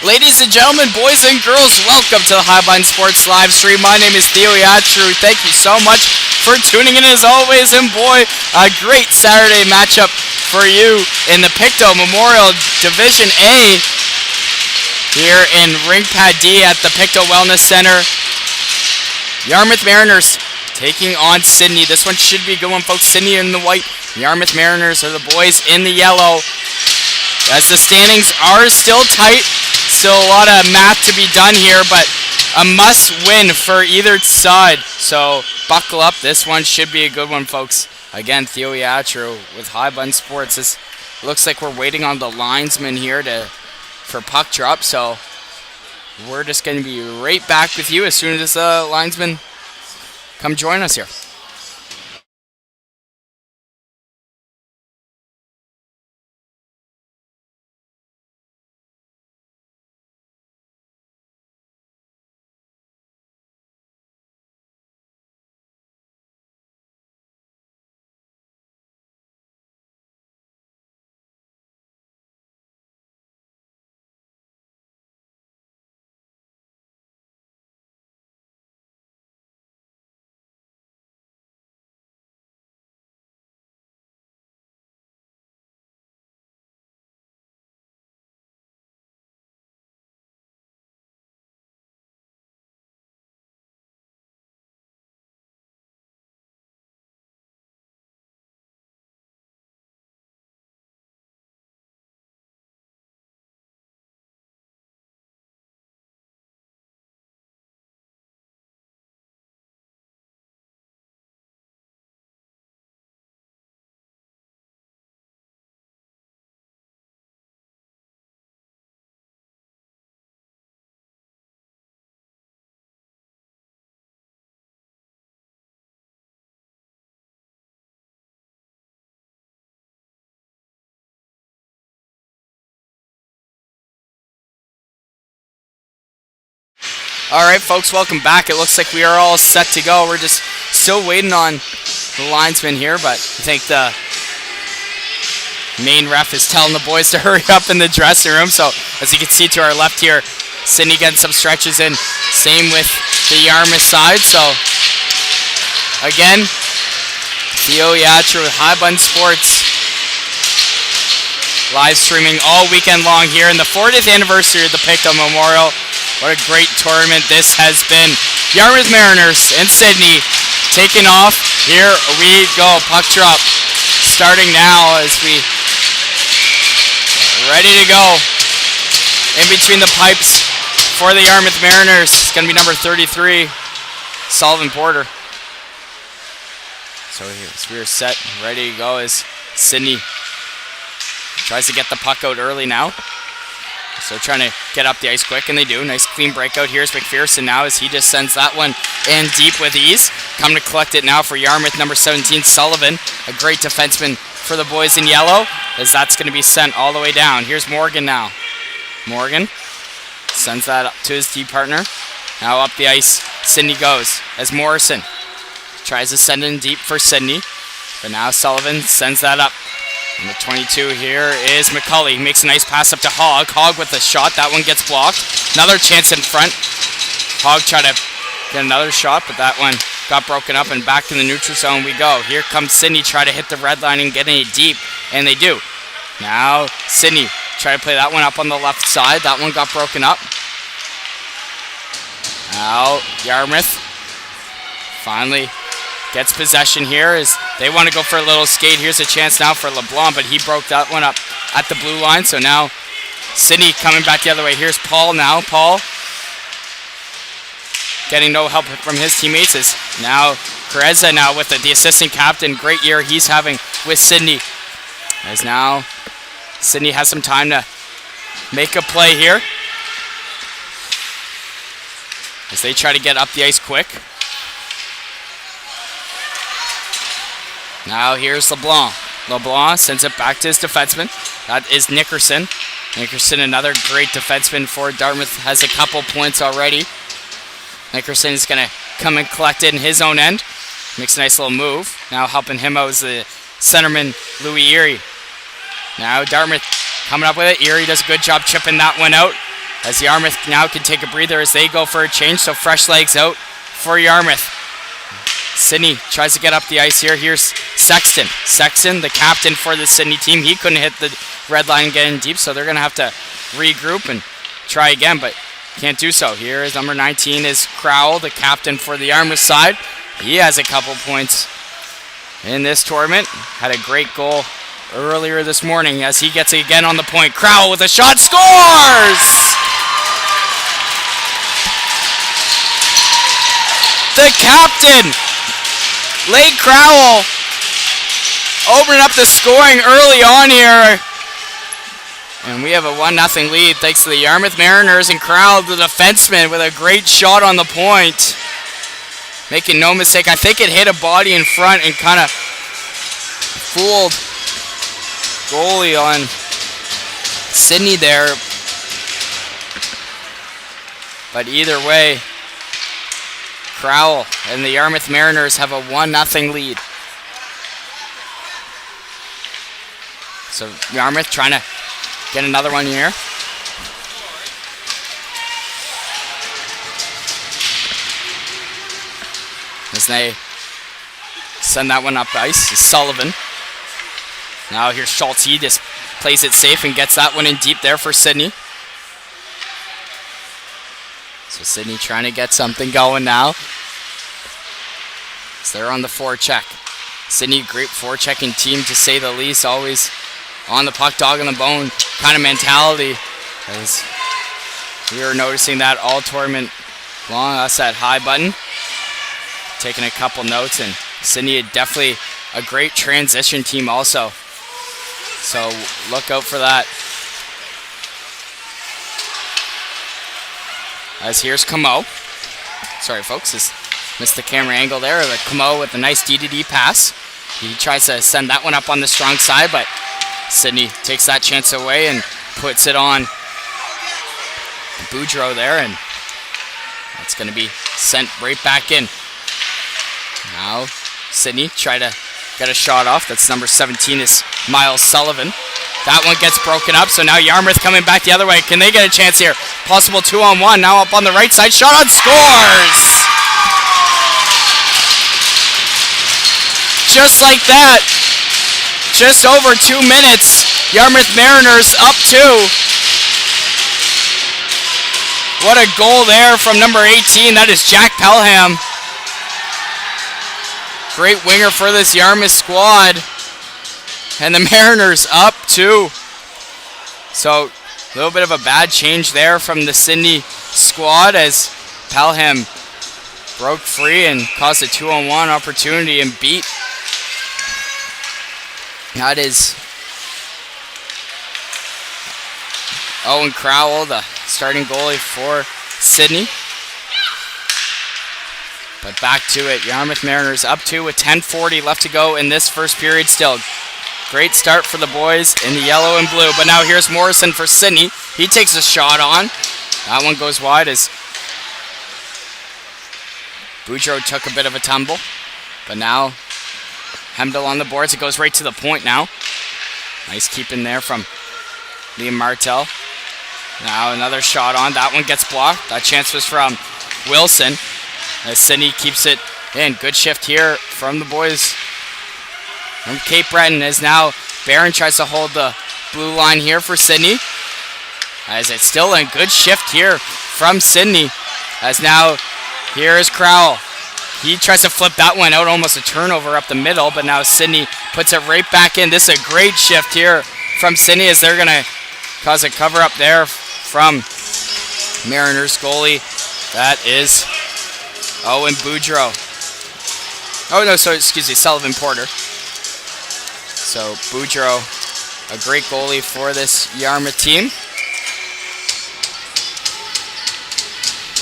Ladies and gentlemen, boys and girls, welcome to the Highline Sports live stream. My name is Theo Yatru. Thank you so much for tuning in as always. And boy, a great Saturday matchup for you in the Pictou Memorial Division A here in Ring Pad D at the Pictou Wellness Center. Yarmouth Mariners taking on Sydney. This one should be a good one, folks. Sydney in the white, Yarmouth Mariners are the boys in the yellow. As the standings are still tight, still a lot of math to be done here, but a must win for either side. So buckle up. This one should be a good one, folks. Again, Theo Yatru with Highline Sports. This looks like we're waiting on the linesman here for puck drop. So we're just going to be right back with you as soon as the linesman come join us here. Alright folks, welcome back. It looks like we are all set to go. We're just still waiting on the linesman here, but I think the main ref is telling the boys to hurry up in the dressing room. So as you can see to our left here, Sydney getting some stretches in. Same with the Yarmouth side. So again, Theo Yatru with Highline Sports live streaming all weekend long here in the 40th anniversary of the Pictou Memorial. What a great tournament this has been. Yarmouth Mariners and Sydney taking off. Here we go. Puck drop starting now as we ready to go. In between the pipes for the Yarmouth Mariners. It's going to be number 33, Sullivan Porter. So we're set, ready to go as Sydney tries to get the puck out early now. So trying to get up the ice quick, and they do. Nice clean breakout. Here's McPherson now as he just sends that one in deep with ease. Come to collect it now for Yarmouth, number 17, Sullivan. A great defenseman for the boys in yellow, as that's going to be sent all the way down. Here's Morgan now. Morgan sends that up to his D partner. Now up the ice, Sydney goes as Morrison tries to send it in deep for Sydney. But now Sullivan sends that up. Number 22 here is McCulley. Makes a nice pass up to Hogg. Hogg with a shot. That one gets blocked. Another chance in front. Hogg tried to get another shot, but that one got broken up, and back in the neutral zone we go. Here comes Sydney, try to hit the red line and get it deep, and they do. Now Sydney try to play that one up on the left side. That one got broken up. Now Yarmouth finally gets possession here as they want to go for a little skate. Here's a chance now for LeBlanc, but he broke that one up at the blue line. So now Sydney coming back the other way. Here's Paul now. Paul getting no help from his teammates. Is now Careza now with the assistant captain. Great year he's having with Sydney. As now Sydney has some time to make a play here as they try to get up the ice quick. Now here's LeBlanc. LeBlanc sends it back to his defenseman. That is Nickerson. Nickerson, another great defenseman for Dartmouth, has a couple points already. Nickerson is going to come and collect it in his own end. Makes a nice little move. Now helping him out is the centerman, Louis Erie. Now Dartmouth coming up with it. Erie does a good job chipping that one out. As Yarmouth now can take a breather as they go for a change, so fresh legs out for Yarmouth. Sydney tries to get up the ice here. Here's Sexton. Sexton, the captain for the Sydney team. He couldn't hit the red line and get in deep, so they're going to have to regroup and try again, but can't do so. Here is number 19 is Crowell, the captain for the Yarmouth side. He has a couple points in this tournament. Had a great goal earlier this morning as he gets it again on the point. Crowell with a shot, scores! The captain, Lake Crowell, opening up the scoring early on here. And we have a 1-0 lead thanks to the Yarmouth Mariners, and Crowell, the defenseman, with a great shot on the point. Making no mistake, I think it hit a body in front and kind of fooled goalie on Sydney there. But either way, Crowell and the Yarmouth Mariners have a 1-0 lead. So Yarmouth trying to get another one here. As they send that one up ice is Sullivan. Now here's Schultz. He just plays it safe and gets that one in deep there for Sydney. So Sydney trying to get something going now. So they're on the forecheck. Sydney, great forechecking team to say the least. Always on the puck, dog on the bone kind of mentality. As we were noticing that all tournament long. That's that high button. Taking a couple notes, and Sydney definitely a great transition team also. So look out for that. As here's Camo. Sorry folks, just missed the camera angle there. The Camo with a nice DDD pass. He tries to send that one up on the strong side, but Sydney takes that chance away and puts it on Boudreau there, and that's going to be sent right back in. Now Sydney try to get a shot off. That's number 17 is Miles Sullivan. That one gets broken up, so now Yarmouth coming back the other way. Can they get a chance here? Possible 2-on-1. Now up on the right side. Shot on, scores! Just like that. Just over 2 minutes. Yarmouth Mariners up 2. What a goal there from number 18. That is Jack Pelham. Great winger for this Yarmouth squad. And the Mariners up 2. So a little bit of a bad change there from the Sydney squad as Pelham broke free and caused a 2-on-1 opportunity and beat. That is Owen Crowell, the starting goalie for Sydney. But back to it, Yarmouth Mariners up 2 with 10:40 left to go in this first period still. Great start for the boys in the yellow and blue. But now here's Morrison for Sydney. He takes a shot on. That one goes wide as Boudreau took a bit of a tumble. But now Hemdall on the boards. It goes right to the point now. Nice keeping there from Liam Martel. Now another shot on. That one gets blocked. That chance was from Wilson. As Sydney keeps it in. Good shift here from the boys from Cape Breton, as now Barron tries to hold the blue line here for Sydney. As it's still in. Good shift here from Sydney. As now here is Crowell. He tries to flip that one out, almost a turnover up the middle, but now Sydney puts it right back in. This is a great shift here from Sydney as they're going to cause a cover up there from Mariners goalie. That is Owen Boudreau. Oh no, so excuse me, Sullivan Porter. So Boudreau, a great goalie for this Yarmouth team.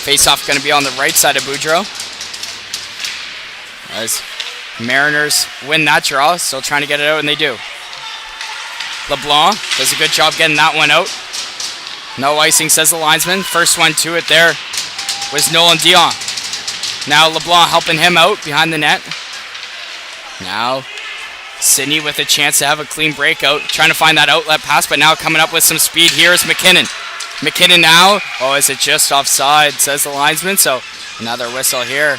Face-off going to be on the right side of Boudreau. As Mariners win that draw, still trying to get it out, and they do. LeBlanc does a good job getting that one out. No icing, says the linesman. First one to it there was Nolan Dion. Now LeBlanc helping him out behind the net. Now Sydney with a chance to have a clean breakout, trying to find that outlet pass, but now coming up with some speed here is McKinnon. McKinnon now. Oh, is it just offside, says the linesman. So another whistle here.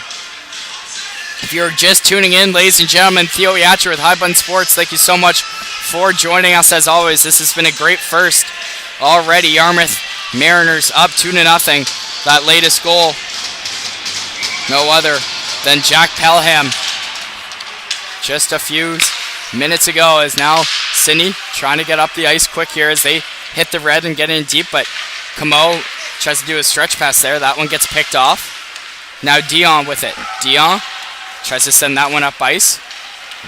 If you're just tuning in, ladies and gentlemen, Theo Yatcher with High Bun Sports. Thank you so much for joining us as always. This has been a great first already. Yarmouth Mariners up 2-0. That latest goal, no other than Jack Pelham. Just a few minutes ago is now Sidney trying to get up the ice quick here as they hit the red and get in deep, but Camo tries to do a stretch pass there. That one gets picked off. Now Dion with it. Dion tries to send that one up ice.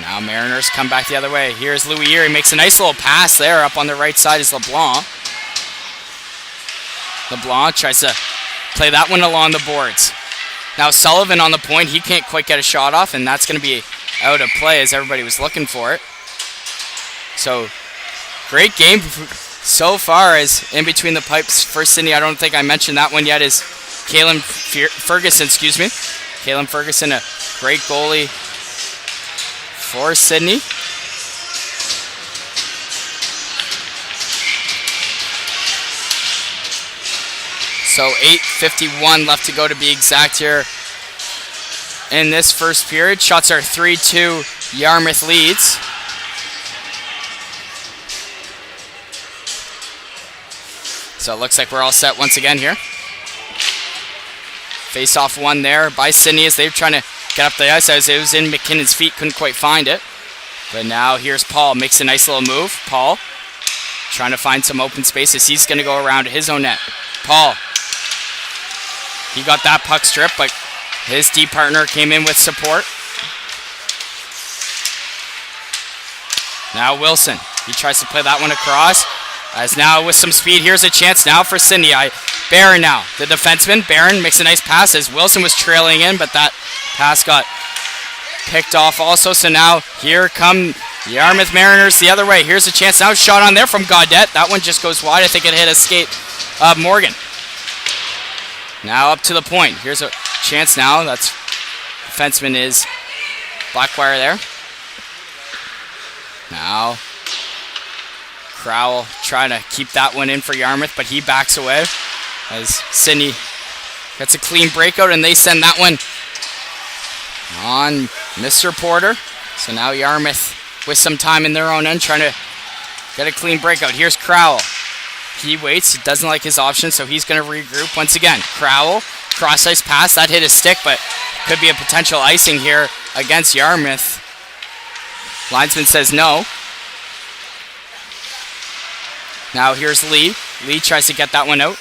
Now Mariners come back the other way. Here's Louis Erie. Makes a nice little pass there. Up on the right side is LeBlanc. LeBlanc tries to play that one along the boards. Now Sullivan on the point. He can't quite get a shot off, and that's going to be out of play as everybody was looking for it. So, great game so far as in between the pipes for Sydney. I don't think I mentioned that one yet is Kalen Ferguson, Kalen Ferguson, a great goalie for Sydney. So 8:51 left to go to be exact here in this first period. Shots are 3-2, Yarmouth leads. So it looks like we're all set once again here. Face-off one there by Sydney as they're trying to get up the ice. As it was in McKinnon's feet, couldn't quite find it. But now here's Paul, makes a nice little move. Paul trying to find some open spaces. He's going to go around his own net. Paul, he got that puck strip, but his D partner came in with support. Now Wilson, he tries to play that one across. As now with some speed, here's a chance now for Sydney. Barron now, the defenseman. Barron makes a nice pass as Wilson was trailing in, but that pass got picked off also. So now here come Yarmouth Mariners the other way. Here's a chance now, shot on there from Gaudette. That one just goes wide. I think it hit a skate of Morgan. Now up to the point. Here's a chance now. That's defenseman is Blackwire there. Now Crowell trying to keep that one in for Yarmouth, but he backs away as Sydney gets a clean breakout, and they send that one on Mr. Porter. So now Yarmouth with some time in their own end trying to get a clean breakout. Here's Crowell. He waits. He doesn't like his option, so he's going to regroup once again. Crowell, cross-ice pass. That hit his stick, but could be a potential icing here against Yarmouth. Linesman says no. Now here's Lee. Lee tries to get that one out.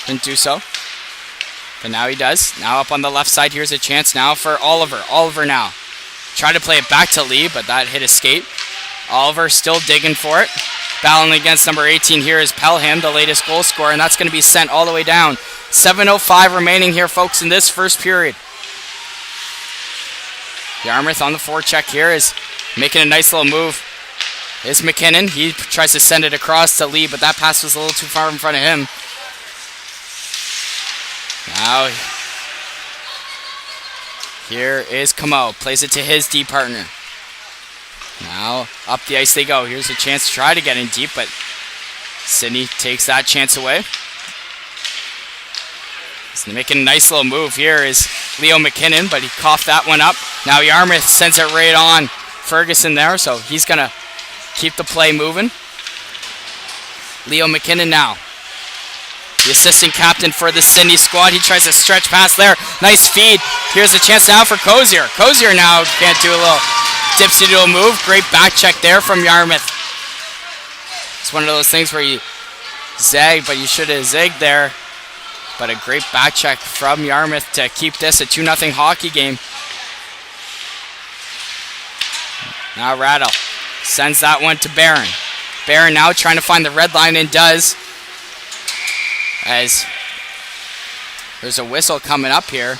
Didn't do so. But now he does. Now up on the left side, here's a chance now for Oliver. Oliver now. Tried to play it back to Lee, but that hit a skate. Oliver still digging for it. Battling against number 18 here is Pelham, the latest goal scorer, and that's going to be sent all the way down. 7:05 remaining here, folks, in this first period. Yarmouth on the forecheck here is making a nice little move. Is McKinnon. He tries to send it across to Lee, but that pass was a little too far in front of him. Now, here is Camo. Plays it to his D partner. Now, up the ice they go. Here's a chance to try to get in deep, but Sydney takes that chance away. He's making a nice little move here is Leo McKinnon, but he coughed that one up. Now Yarmouth sends it right on Ferguson there, so he's going to keep the play moving. Leo McKinnon now. The assistant captain for the Sydney squad. He tries to stretch past there. Nice feed. Here's a chance now for Cozier. Cozier now can't do a little dipsy doodle move. Great back check there from Yarmouth. It's one of those things where you zag, but you should have zigged there. But a great back check from Yarmouth to keep this a 2-0 hockey game. Now Rattle sends that one to Barron. Barron now trying to find the red line and does. As there's a whistle coming up here.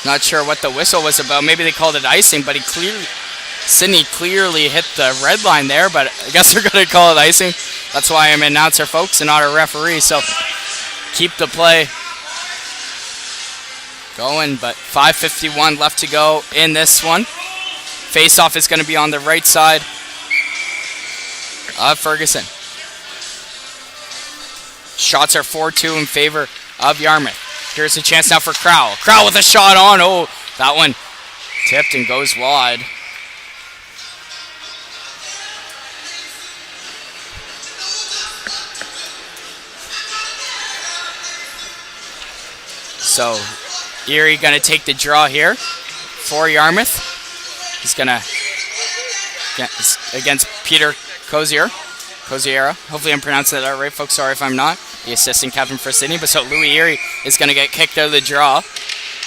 Not sure what the whistle was about. Maybe they called it icing, but Sydney clearly hit the red line there, but I guess they're going to call it icing. That's why I'm an announcer, folks, and not a referee. So keep the play going, but 5:51 left to go in this one. Face-off is going to be on the right side of Ferguson. Shots are 4-2 in favor of Yarmouth. Here's a chance now for Crowell. Crowell with a shot on. Oh, that one tipped and goes wide. So Erie going to take the draw here for Yarmouth. He's going to against Peter Coziera. Hopefully I'm pronouncing that right, folks. Sorry if I'm not. The assistant captain for Sydney. But so Louis Erie is going to get kicked out of the draw.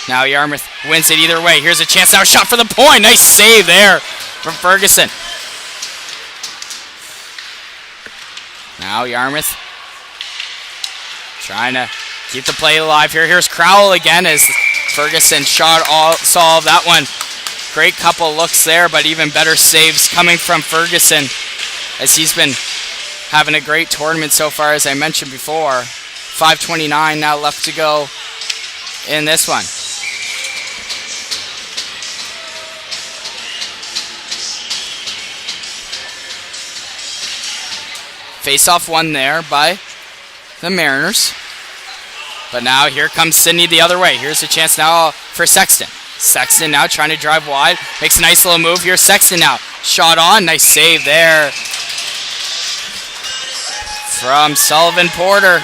Now Yarmouth wins it either way. Here's a chance now. Shot for the point. Nice save there from Ferguson. Now Yarmouth trying to keep the play alive here. Here's Crowell again as Ferguson shot all solved that one. Great couple looks there, but even better saves coming from Ferguson as he's been having a great tournament so far, as I mentioned before. 5:29 now left to go in this one. Face-off won there by the Mariners. But now here comes Sydney the other way. Here's a chance now for Sexton. Sexton now trying to drive wide. Makes a nice little move. Here's Sexton now. Shot on. Nice save there from Sullivan Porter.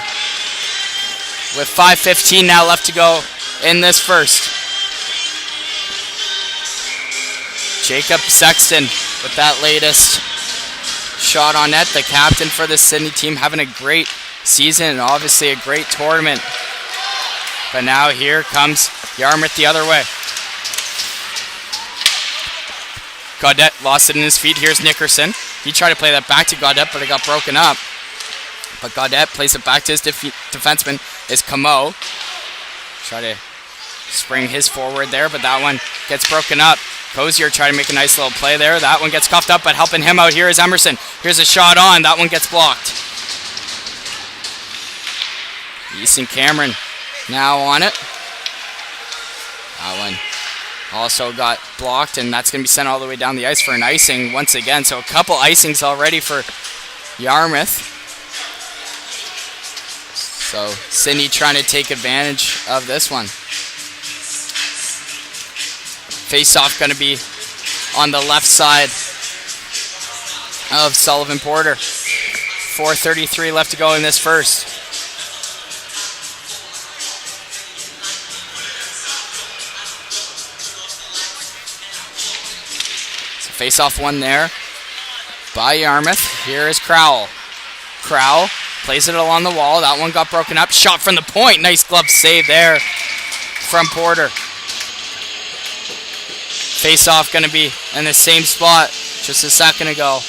With 5:15 now left to go in this first. Jacob Sexton with that latest shot on net. The captain for the Sydney team having a great season and obviously a great tournament. But now here comes Yarmouth the other way. Gaudette lost it in his feet. Here's Nickerson. He tried to play that back to Gaudette, but it got broken up. But Gaudette plays it back to his defenseman, is Camo. Try to spring his forward there, but that one gets broken up. Cozier trying to make a nice little play there. That one gets cuffed up, but helping him out here is Emerson. Here's a shot on. That one gets blocked. Easton Cameron now on it. That one also got blocked, and that's going to be sent all the way down the ice for an icing once again. So a couple icings already for Yarmouth. So Sydney trying to take advantage of this one. Face-off going to be on the left side of Sullivan Porter. 4:33 left to go in this first. So face-off one there by Yarmouth. Here is Crowell. Crowell plays it along the wall. That one got broken up. Shot from the point. Nice glove save there from Porter. Face-off going to be in the same spot just a second ago.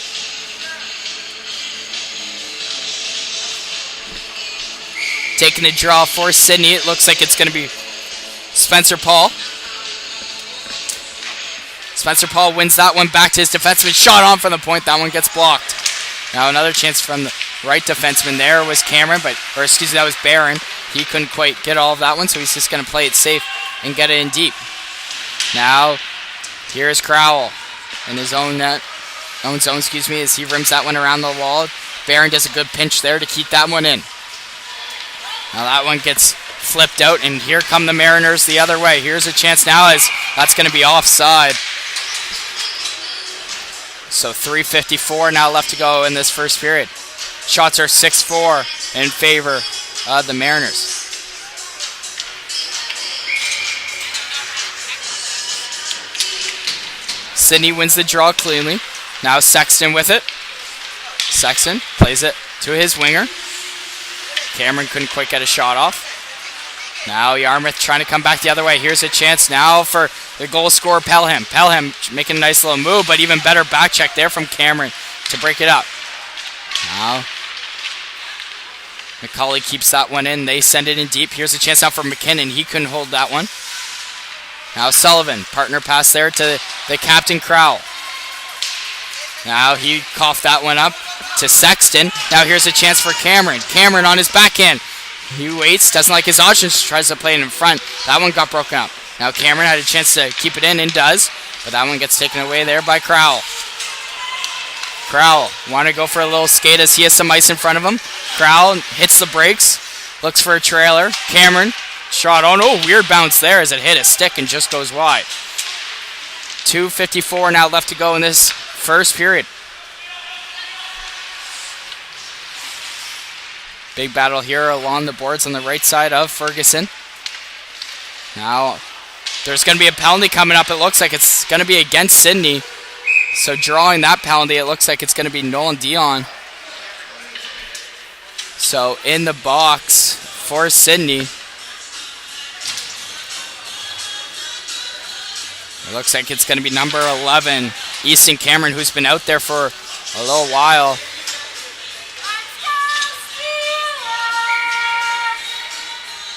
Taking a draw for Sydney. It looks like it's going to be Spencer Paul. Spencer Paul wins that one back to his defenseman. Shot on from the point. That one gets blocked. Now another chance from the right defenseman there was Cameron, that was Barron. He couldn't quite get all of that one, so he's just going to play it safe and get it in deep. Now, here's Crowell in his own zone, as he rims that one around the wall. Barron does a good pinch there to keep that one in. Now that one gets flipped out, and here come the Mariners the other way. Here's a chance now, as that's going to be offside. So 3:54 now left to go in this first period. Shots are 6-4 in favor of the Mariners. Sydney wins the draw cleanly. Now Sexton with it. Sexton plays it to his winger. Cameron couldn't quite get a shot off. Now Yarmouth trying to come back the other way. Here's a chance now for the goal scorer, Pelham. Pelham making a nice little move, but even better back check there from Cameron to break it up. Now McCauley keeps that one in. They send it in deep. Here's a chance now for McKinnon. He couldn't hold that one. Now Sullivan, partner pass there to the captain, Crowell. Now he coughed that one up to Sexton. Now here's a chance for Cameron. Cameron on his backhand. He waits, doesn't like his options, tries to play it in front. That one got broken up. Now Cameron had a chance to keep it in and does, but that one gets taken away there by Crowell. Crowell want to go for a little skate as he has some ice in front of him. Crowell hits the brakes, looks for a trailer. Cameron, shot. Oh no, weird bounce there as it hit a stick and just goes wide. 2:54 now left to go in this first period. Big battle here along the boards on the right side of Ferguson. Now, there's going to be a penalty coming up. It looks like it's going to be against Sydney. So drawing that penalty, it looks like it's going to be Nolan Dion. So in the box for Sydney. It looks like it's going to be number 11, Easton Cameron, who's been out there for a little while.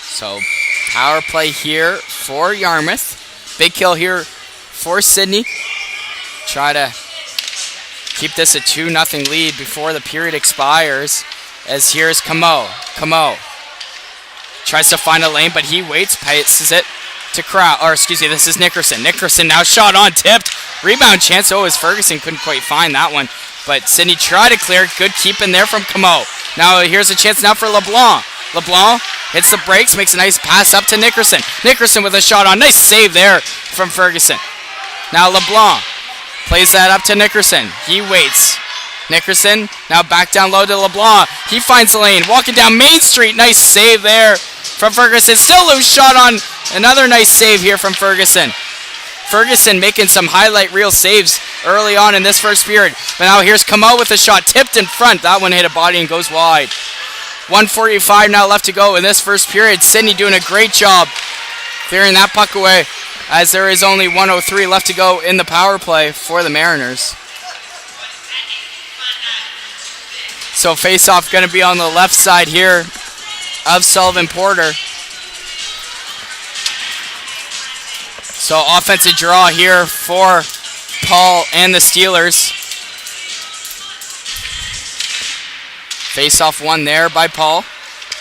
So power play here for Yarmouth. Big kill here for Sydney. Try to keep this a 2-0 lead before the period expires. As here's Camo. Camo tries to find a lane, but he waits, passes it to this is Nickerson. Nickerson now shot on, tipped. Rebound chance. Oh, as Ferguson couldn't quite find that one. But Sydney tried to clear. Good keep in there from Camo. Now here's a chance now for LeBlanc. LeBlanc hits the brakes, makes a nice pass up to Nickerson. Nickerson with a shot on. Nice save there from Ferguson. Now LeBlanc plays that up to Nickerson. He waits. Nickerson now back down low to LeBlanc. He finds the lane. Walking down Main Street. Nice save there from Ferguson. Still loose shot on. Another nice save here from Ferguson. Ferguson making some highlight reel saves early on in this first period. But now here's Camo with a shot. Tipped in front. That one hit a body and goes wide. 1:45 now left to go in this first period. Sydney doing a great job clearing that puck away as there is only 1:03 left to go in the power play for the Mariners. So face-off going to be on the left side here of Sullivan Porter. So offensive draw here for Paul and the Steelers. Face-off one there by Paul.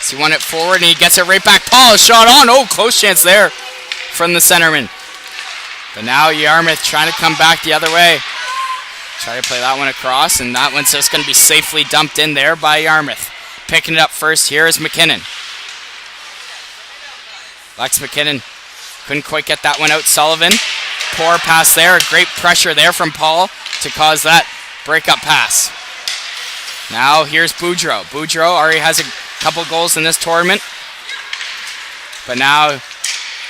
So he won it forward and he gets it right back. Paul, shot on. Oh, close chance there from the centerman. But now Yarmouth trying to come back the other way. Try to play that one across, and that one's just going to be safely dumped in there by Yarmouth. Picking it up first here is McKinnon. Lex McKinnon couldn't quite get that one out. Sullivan, poor pass there. Great pressure there from Paul to cause that breakup pass. Now here's Boudreau. Boudreau already has a couple goals in this tournament. But now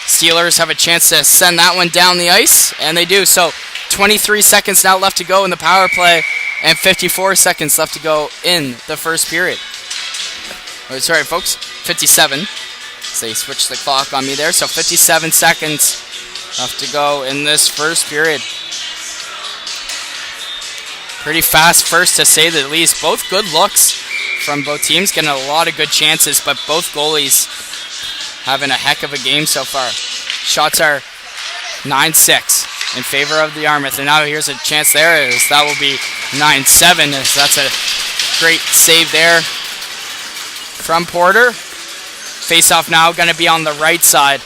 Steelers have a chance to send that one down the ice, and they do. So 23 seconds now left to go in the power play, and 54 seconds left to go in the first period. Oh, sorry, folks, 57. So they switched the clock on me there. So 57 seconds left to go in this first period. Pretty fast first, to say the least. Both good looks from both teams, getting a lot of good chances, but both goalies having a heck of a game so far. Shots are 9-6 in favor of the Yarmouth, and now here's a chance there. As that will be 9-7. As that's a great save there from Porter. Face-off now going to be on the right side.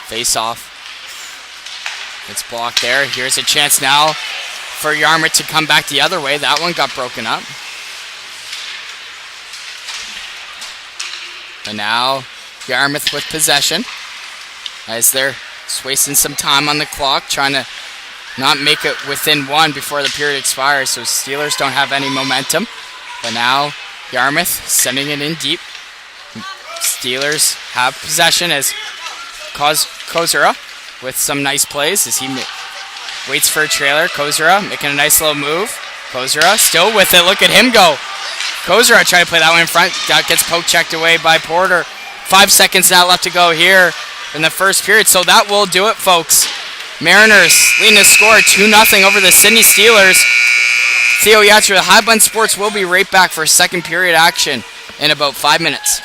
Face-off. It's blocked there. Here's a chance now for Yarmouth to come back the other way. That one got broken up. But now Yarmouth with possession as they're just wasting some time on the clock, trying to not make it within one before the period expires, so Steelers don't have any momentum. But now Yarmouth sending it in deep. Steelers have possession as Kozura with some nice plays as he waits for a trailer. Kozura making a nice little move. Kozura still with it. Look at him go. Kozura trying to play that one in front. That gets poke checked away by Porter. 5 seconds now left to go here in the first period. So that will do it, folks. Mariners leading the score 2-0 over the Sydney Steelers. Theo Yatra with Highland Sports will be right back for second period action in about 5 minutes.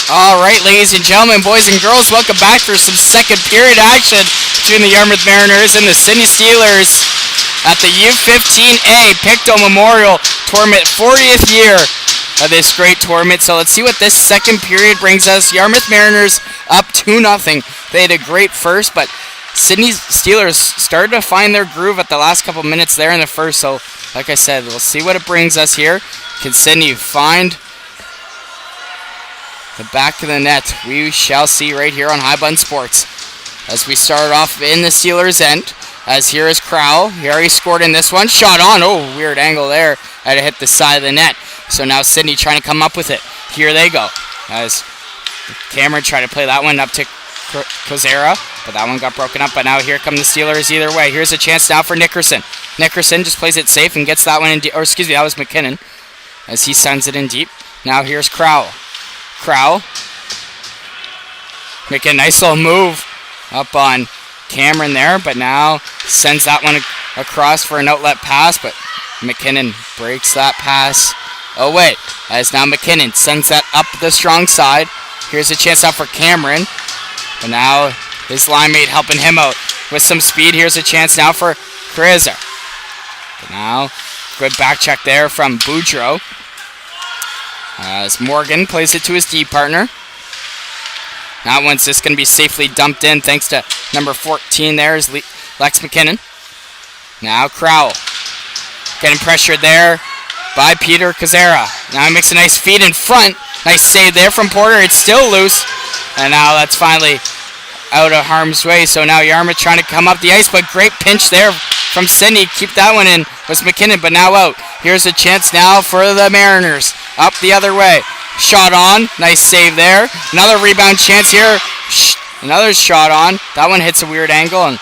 All right, ladies and gentlemen, boys and girls, welcome back for some second period action between the Yarmouth Mariners and the Sydney Steelers at the U15A Pictou Memorial Tournament, 40th year of this great tournament. So let's see what this second period brings us. Yarmouth Mariners up 2-0. They had a great first, but Sydney Steelers started to find their groove at the last couple minutes there in the first. So like I said, we'll see what it brings us here. Can Sydney find the back of the net? We shall see right here on High Bun Sports as we start off in the Steelers' end. As here is Crowell. He already scored in this one. Shot on. Oh, weird angle there. Had to hit the side of the net. So now Sydney trying to come up with it. Here they go. As Cameron tried to play that one up to Kozera, but that one got broken up. But now here come the Steelers either way. Here's a chance now for Nickerson. Nickerson just plays it safe and gets that one in deep. Or excuse me, that was McKinnon as he sends it in deep. Now here's Crowell. Crowell make a nice little move up on Cameron there, but now sends that one across for an outlet pass, but McKinnon breaks that pass away as now McKinnon sends that up the strong side. Here's a chance out for Cameron, but now his line mate helping him out with some speed. Here's a chance now for Krizer. But now good back check there from Boudreaux as Morgan plays it to his D partner. That one's just going to be safely dumped in thanks to number 14 there is Lex McKinnon. Now Crowell getting pressured there by Peter Kozera. Now he makes a nice feed in front. Nice save there from Porter. It's still loose. And now that's finally out of harm's way. So now Yarmouth trying to come up the ice, but great pinch there from Sydney. Keep that one in was McKinnon, but now out. Here's a chance now for the Mariners. Up the other way. Shot on. Nice save there. Another rebound chance here. Another shot on. That one hits a weird angle and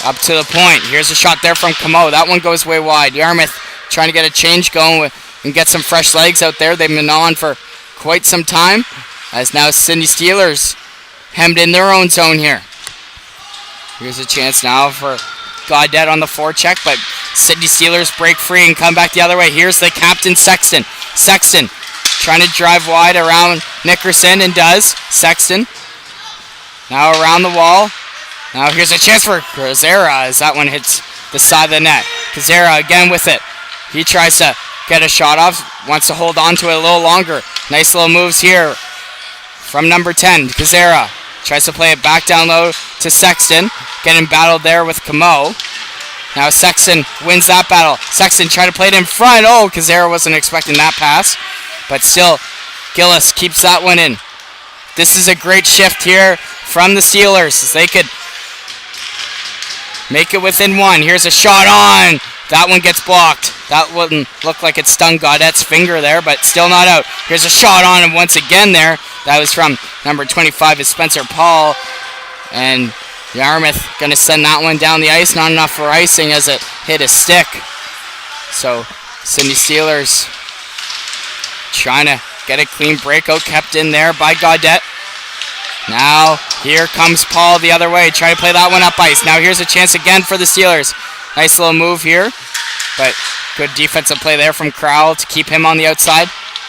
up to the point. Here's a shot there from Camo. That one goes way wide. Yarmouth trying to get a change going and get some fresh legs out there. They've been on for quite some time. As now Sydney Steelers hemmed in their own zone here. Here's a chance now for Gaudet on the forecheck, but Sydney Steelers break free and come back the other way. Here's the captain, Sexton. Sexton trying to drive wide around Nickerson and does. Sexton now around the wall. Now here's a chance for Kozera as that one hits the side of the net. Kozera again with it. He tries to get a shot off, wants to hold on to it a little longer. Nice little moves here from number 10, Kozera. Tries to play it back down low to Sexton. Getting battled there with Camo. Now Sexton wins that battle. Sexton trying to play it in front. Oh, Kozera wasn't expecting that pass. But still, Gillis keeps that one in. This is a great shift here from the Steelers as they could make it within one. Here's a shot on. That one gets blocked. That wouldn't look like it stung Gaudet's finger there, but still not out. Here's a shot on, and once again there, that was from number 25 is Spencer Paul. And Yarmouth going to send that one down the ice. Not enough for icing as it hit a stick. So Sydney Steelers trying to get a clean breakout kept in there by Gaudet. Now here comes Paul the other way. Try to play that one up ice. Now here's a chance again for the Steelers. Nice little move here, but good defensive play there from Crowell to keep him on the outside.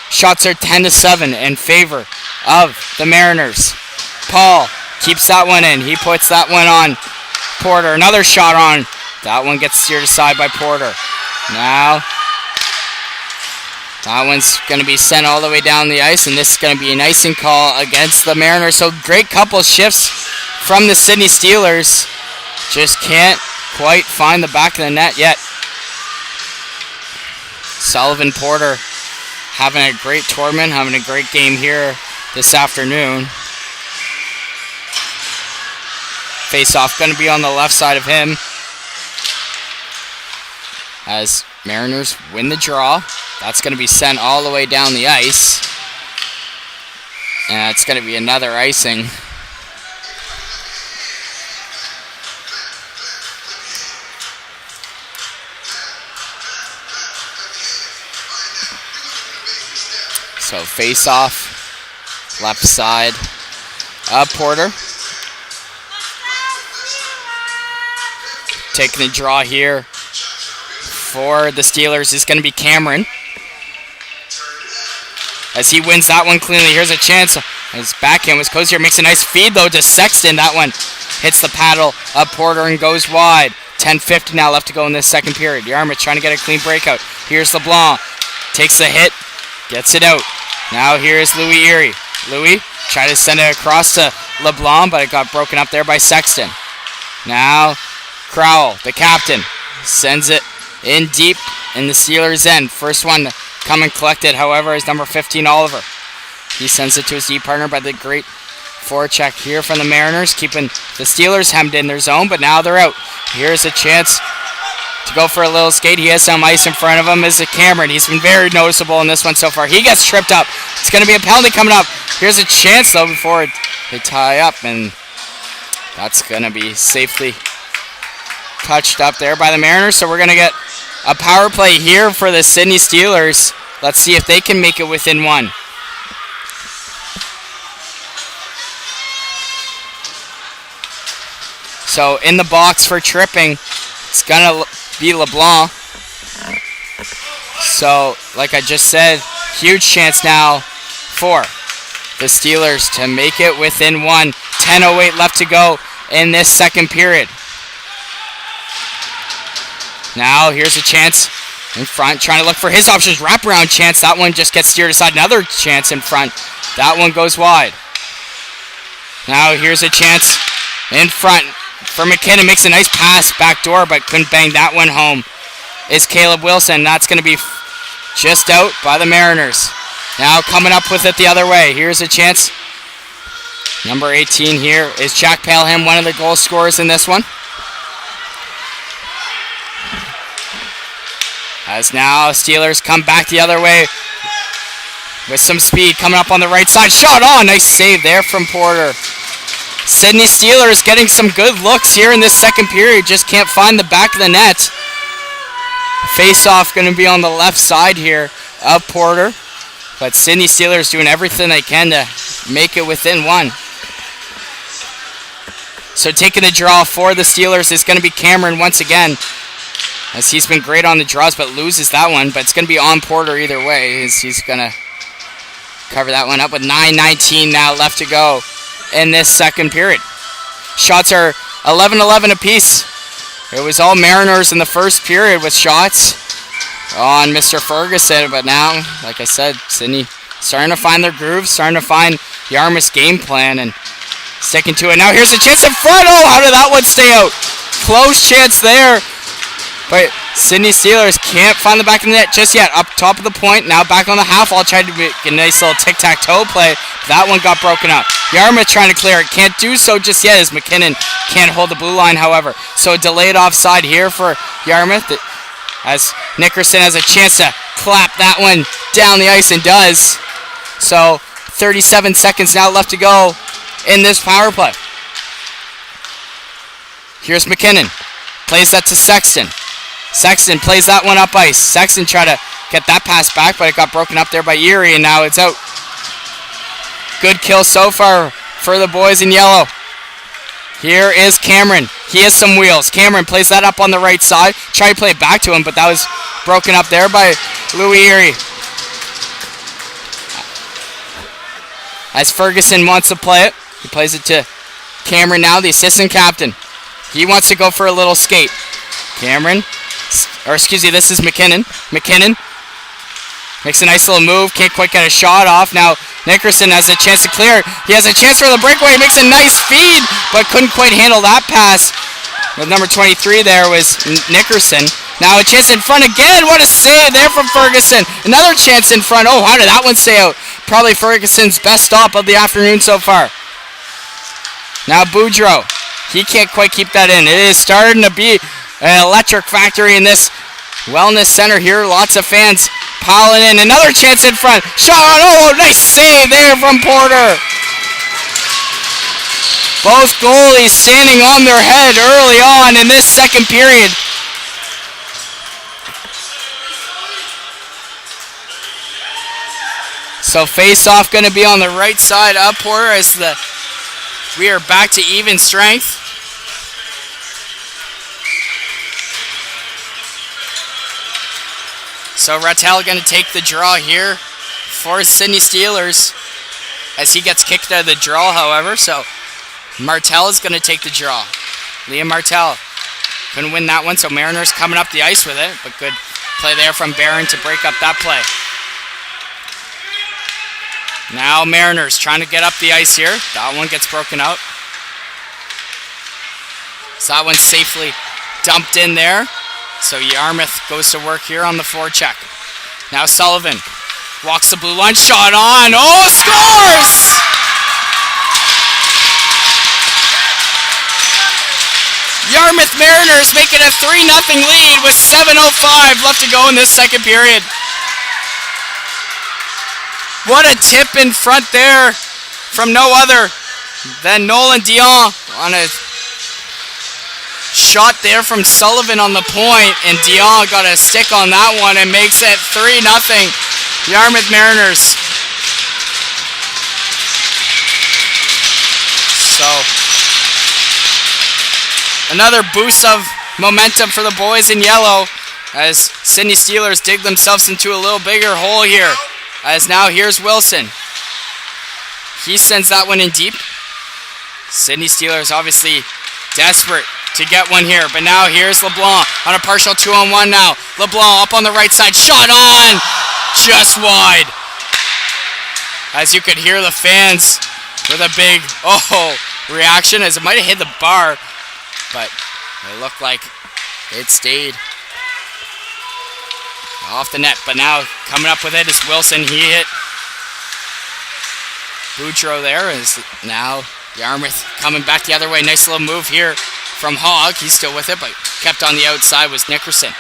Shots are 10-7 in favor of the Mariners. Paul keeps that one in. He puts that one on Porter. Another shot on. That one gets steered aside by Porter. Now that one's going to be sent all the way down the ice, and this is going to be an icing call against the Mariners. So great couple shifts from the Sydney Steelers. Just can't quite find the back of the net yet. Sullivan Porter having a great tournament, having a great game here this afternoon. Face-off going to be on the left side of him as Mariners win the draw. That's going to be sent all the way down the ice. And it's going to be another icing. So face-off, left side of Porter. Taking the draw here for the Steelers is going to be Cameron. as he wins that one cleanly. Here's a chance. His backhand was Cozier. Makes a nice feed, though, to Sexton. That one hits the paddle of Porter and goes wide. 10:50 now left to go in this second period. Yarmouth trying to get a clean breakout. Here's LeBlanc. Takes the hit. Gets it out. Now here's Louis Erie. Louis tried to send it across to LeBlanc, but it got broken up there by Sexton. Now Crowell, the captain, sends it in deep in the Steelers' end. First one to come and collect it, however, is number 15, Oliver. He sends it to his deep partner by the great forecheck here from the Mariners, keeping the Steelers hemmed in their zone, but now they're out. Here's a chance to go for a little skate. He has some ice in front of him. Is Cameron. He's been very noticeable in this one so far. He gets tripped up. It's going to be a penalty coming up. Here's a chance, though, before they tie up, and that's going to be safely touched up there by the Mariners. So we're going to get a power play here for the Sydney Steelers. Let's see if they can make it within one. So in the box for tripping, it's going to be LeBlanc. So, like I just said, huge chance now for the Steelers to make it within one. 10:08 left to go in this second period. Now here's a chance in front, trying to look for his options. Wraparound chance. That one just gets steered aside. Another chance in front. That one goes wide. Now here's a chance in front for McKinnon. Makes a nice pass back door, but couldn't bang that one home. Is Caleb Wilson. That's going to be just out by the Mariners. Now coming up with it the other way. Here's a chance. Number 18 here is Jack Paleham, one of the goal scorers in this one. As now Steelers come back the other way with some speed coming up on the right side. Shot on. Nice save there from Porter. Sydney Steelers getting some good looks here in this second period. Just can't find the back of the net. Face-off going to be on the left side here of Porter. But Sydney Steelers doing everything they can to make it within one. So taking the draw for the Steelers is going to be Cameron once again, as he's been great on the draws but loses that one. But it's going to be on Porter either way, as he's going to cover that one up with 9:19 now left to go in this second period. Shots are 11-11 apiece. It was all Mariners in the first period with shots on Mr. Ferguson, but now, like I said, Sydney starting to find their groove, starting to find Yarmouth's game plan and sticking to it. Now here's a chance in front. Oh, how did that one stay out? Close chance there, but Sydney Steelers can't find the back of the net just yet. Up top of the point, now back on the half wall, tried to make a nice little tic-tac-toe play. That one got broken up. Yarmouth trying to clear it, can't do so just yet as McKinnon can't hold the blue line, however. So a delayed offside here for Yarmouth, as Nickerson has a chance to clap that one down the ice and does. So 37 seconds now left to go in this power play. Here's McKinnon. Plays that to Sexton. Sexton plays that one up ice. Sexton tried to get that pass back, but it got broken up there by Erie, and now it's out. Good kill so far for the boys in yellow. Here is Cameron. He has some wheels. Cameron plays that up on the right side. Tried to play it back to him, but that was broken up there by Louis Erie. As Ferguson wants to play it, he plays it to Cameron now, the assistant captain. He wants to go for a little skate. Cameron, or excuse me, this is McKinnon. McKinnon makes a nice little move. Can't quite get a shot off. Now Nickerson has a chance to clear. He has a chance for the breakaway. He makes a nice feed, but couldn't quite handle that pass. With number 23 there was Nickerson. Now a chance in front again. What a save there from Ferguson. Another chance in front. Oh, how did that one stay out? Probably Ferguson's best stop of the afternoon so far. Now Boudreau. He can't quite keep that in. It is starting to be an electric factory in this wellness center here. Lots of fans piling in. Another chance in front. Shot on. Oh, nice save there from Porter. Both goalies standing on their head early on in this second period. So face-off going to be on the right side of Porter as we are back to even strength. So Rattel going to take the draw here for Sydney Steelers as he gets kicked out of the draw, however. So Martell is going to take the draw. Liam Martell couldn't win that one, so Mariners coming up the ice with it, but good play there from Barron to break up that play. Now Mariners trying to get up the ice here. That one gets broken out. So that one's safely dumped in there. So Yarmouth goes to work here on the forecheck. Now Sullivan walks the blue line, shot on. Oh, scores! Yarmouth Mariners making a 3-0 lead with 7:05 left to go in this second period. What a tip in front there from no other than Nolan Dion on a shot there from Sullivan on the point, and Dion got a stick on that one and makes it 3-0 Yarmouth Mariners. So another boost of momentum for the boys in yellow as Sydney Steelers dig themselves into a little bigger hole here. As now here's Wilson. He sends that one in deep. Sydney Steelers obviously desperate to get one here, but now here's LeBlanc on a partial 2-on-1 now. LeBlanc up on the right side, shot on, just wide. As you could hear the fans with a big reaction as it might have hit the bar, but it looked like it stayed off the net. But now coming up with it is Wilson. He hit Boudreau there. Is now Yarmouth coming back the other way. Nice little move here from Hogg. He's still with it, but kept on the outside was Nickerson.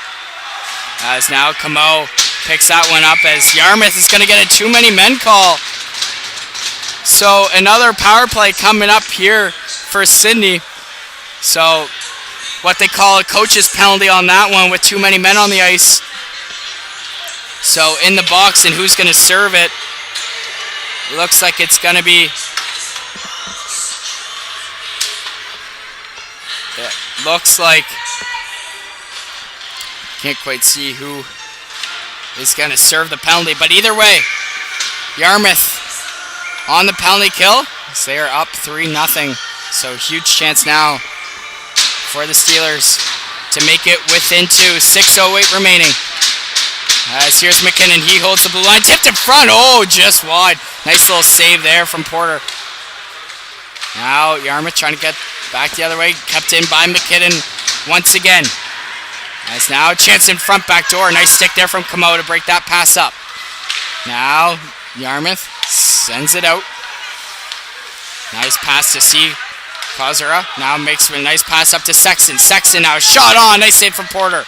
As now Camo picks that one up as Yarmouth is going to get a too many men call. So another power play coming up here for Sydney. So what they call a coach's penalty on that one with too many men on the ice. So in the box, and who's going to serve it? Looks like it's going to be... It looks like... Can't quite see who is going to serve the penalty. But either way, Yarmouth on the penalty kill. So they are up 3-0. So huge chance now for the Steelers to make it within 2. 6:08 remaining. As here's McKinnon, he holds the blue line, tipped in front, just wide. Nice little save there from Porter. Now Yarmouth trying to get back the other way, kept in by McKinnon once again. As now a chance in front, back door, nice stick there from Camo to break that pass up. Now Yarmouth sends it out. Nice pass to C. Kozura now makes a nice pass up to Sexton. Sexton now shot on, nice save from Porter.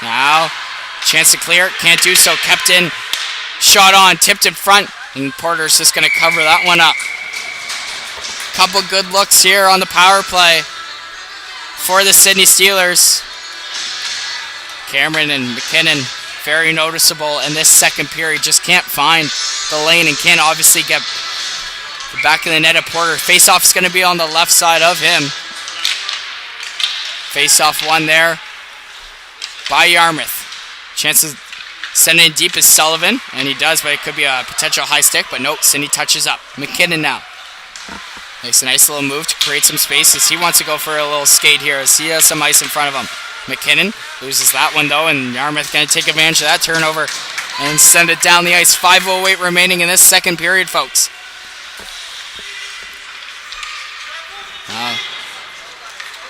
Now chance to clear, can't do so, kept in, shot on, tipped in front, and Porter's just going to cover that one up. Couple good looks here on the power play for the Sydney Steelers. Cameron and McKinnon, very noticeable in this second period, just can't find the lane and can't obviously get the back of the net of Porter. Face-off is going to be on the left side of him. Face-off one there by Yarmouth. Chance of sending it deep is Sullivan, and he does, but it could be a potential high stick, but nope, Sydney touches up. McKinnon now. Makes a nice little move to create some space as he wants to go for a little skate here as he has some ice in front of him. McKinnon loses that one though, and Yarmouth going to take advantage of that turnover and send it down the ice. 5:08 remaining in this second period, folks.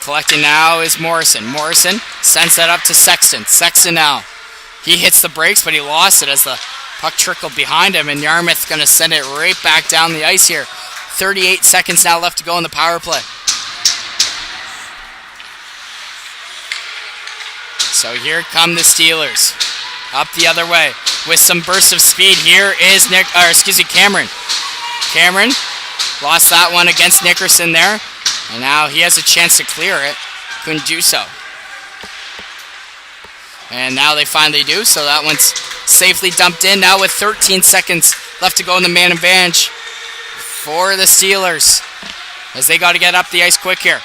Collecting now is Morrison. Morrison sends that up to Sexton. Sexton now. He hits the brakes, but he lost it as the puck trickled behind him, and Yarmouth going to send it right back down the ice here. 38 seconds now left to go in the power play. So here come the Steelers. Up the other way with some bursts of speed. Here is Cameron. Cameron lost that one against Nickerson there, and now he has a chance to clear it. Couldn't do so. And now they finally do, so that one's safely dumped in. Now with 13 seconds left to go in the man advantage for the Steelers, as they got to get up the ice quick here.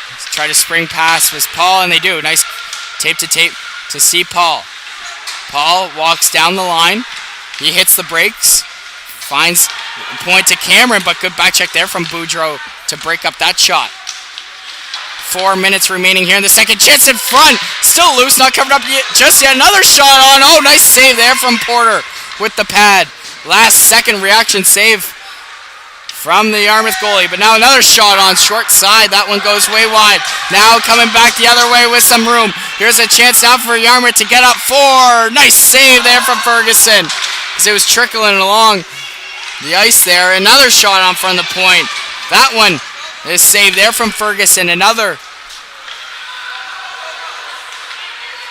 Let's try to spring pass was Paul, and they do. Nice tape to see Paul. Paul walks down the line, He hits the brakes. Finds a point to Cameron, but good back check there from Boudreau to break up that shot. 4 minutes remaining here in the second. Chance in front. Still loose, not covered up yet. Just yet another shot on. Oh, nice save there from Porter with the pad. Last second reaction save from the Yarmouth goalie. But now another shot on short side. That one goes way wide. Now coming back the other way with some room. Here's a chance now for Yarmouth to get up 4. Nice save there from Ferguson as it was trickling along the ice there. Another shot on front of the point. That one is saved there from Ferguson. Another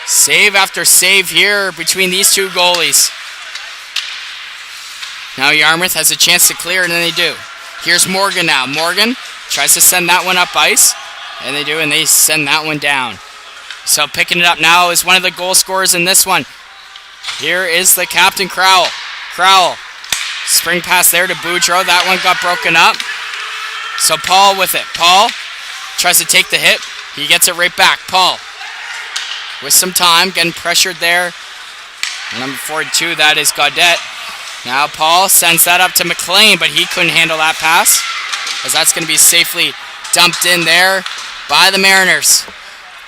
save after save here between these two goalies. Now Yarmouth has a chance to clear, and then they do. Here's Morgan now. Morgan tries to send that one up ice, and they do, and they send that one down. So picking it up now is one of the goal scorers in this one. Here is the captain, Crowell. Crowell. Spring pass there to Boudreau. That one got broken up. So Paul with it. Paul tries to take the hit. He gets it right back. Paul with some time, getting pressured there. Number 42, that is Gaudette. Now Paul sends that up to McLean, but he couldn't handle that pass, as that's going to be safely dumped in there by the Mariners.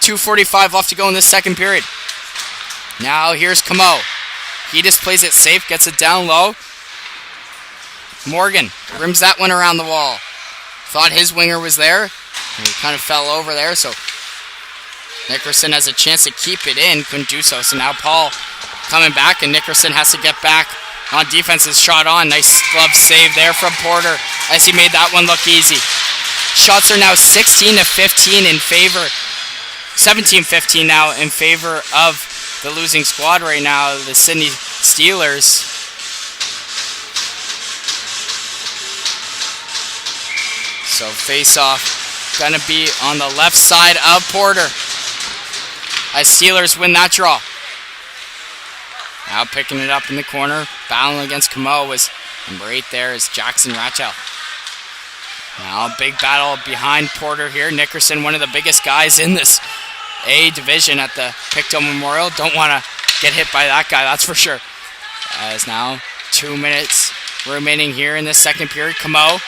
2:45 left to go in this second period. Now here's Camo. He just plays it safe, gets it down low. Morgan rims that one around the wall. Thought his winger was there, and he kind of fell over there, so Nickerson has a chance to keep it in, couldn't do so. So now Paul coming back, and Nickerson has to get back on defense's shot on. Nice glove save there from Porter as he made that one look easy. Shots are now 16-15 in favor, 17-15 now in favor of the losing squad right now, the Sydney Steelers. So face-off gonna be on the left side of Porter as Steelers win that draw. Now picking it up in the corner, battling against Camo was number 8 there is Jackson Ratchell. Now big battle behind Porter here. Nickerson, one of the biggest guys in this A division at the Pictou Memorial. Don't want to get hit by that guy, that's for sure. As now 2 minutes remaining here in this second period. Camo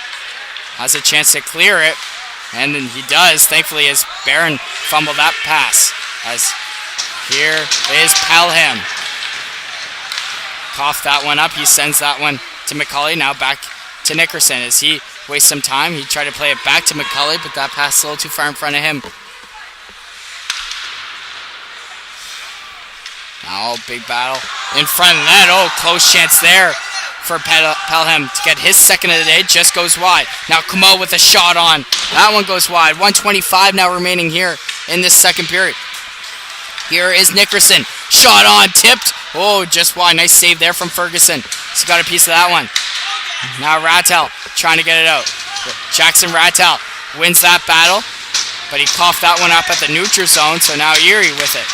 has a chance to clear it, and then he does, thankfully, as Barron fumbled that pass. As here is Pelham. Coughed that one up. He sends that one to McCauley. Now back to Nickerson as he wastes some time. He tried to play it back to McCauley, but that pass a little too far in front of him. Now big battle in front of the net. Oh, close chance there for Pelham to get his second of the day. Just goes wide. Now Camo with a shot on. That one goes wide. 1:25 now remaining here in this second period. Here is Nickerson. Shot on, tipped. Oh, just wide. Nice save there from Ferguson. He's got a piece of that one. Now Rattel trying to get it out. Jackson Rattel wins that battle, but he coughed that one up at the neutral zone, so now Erie with it.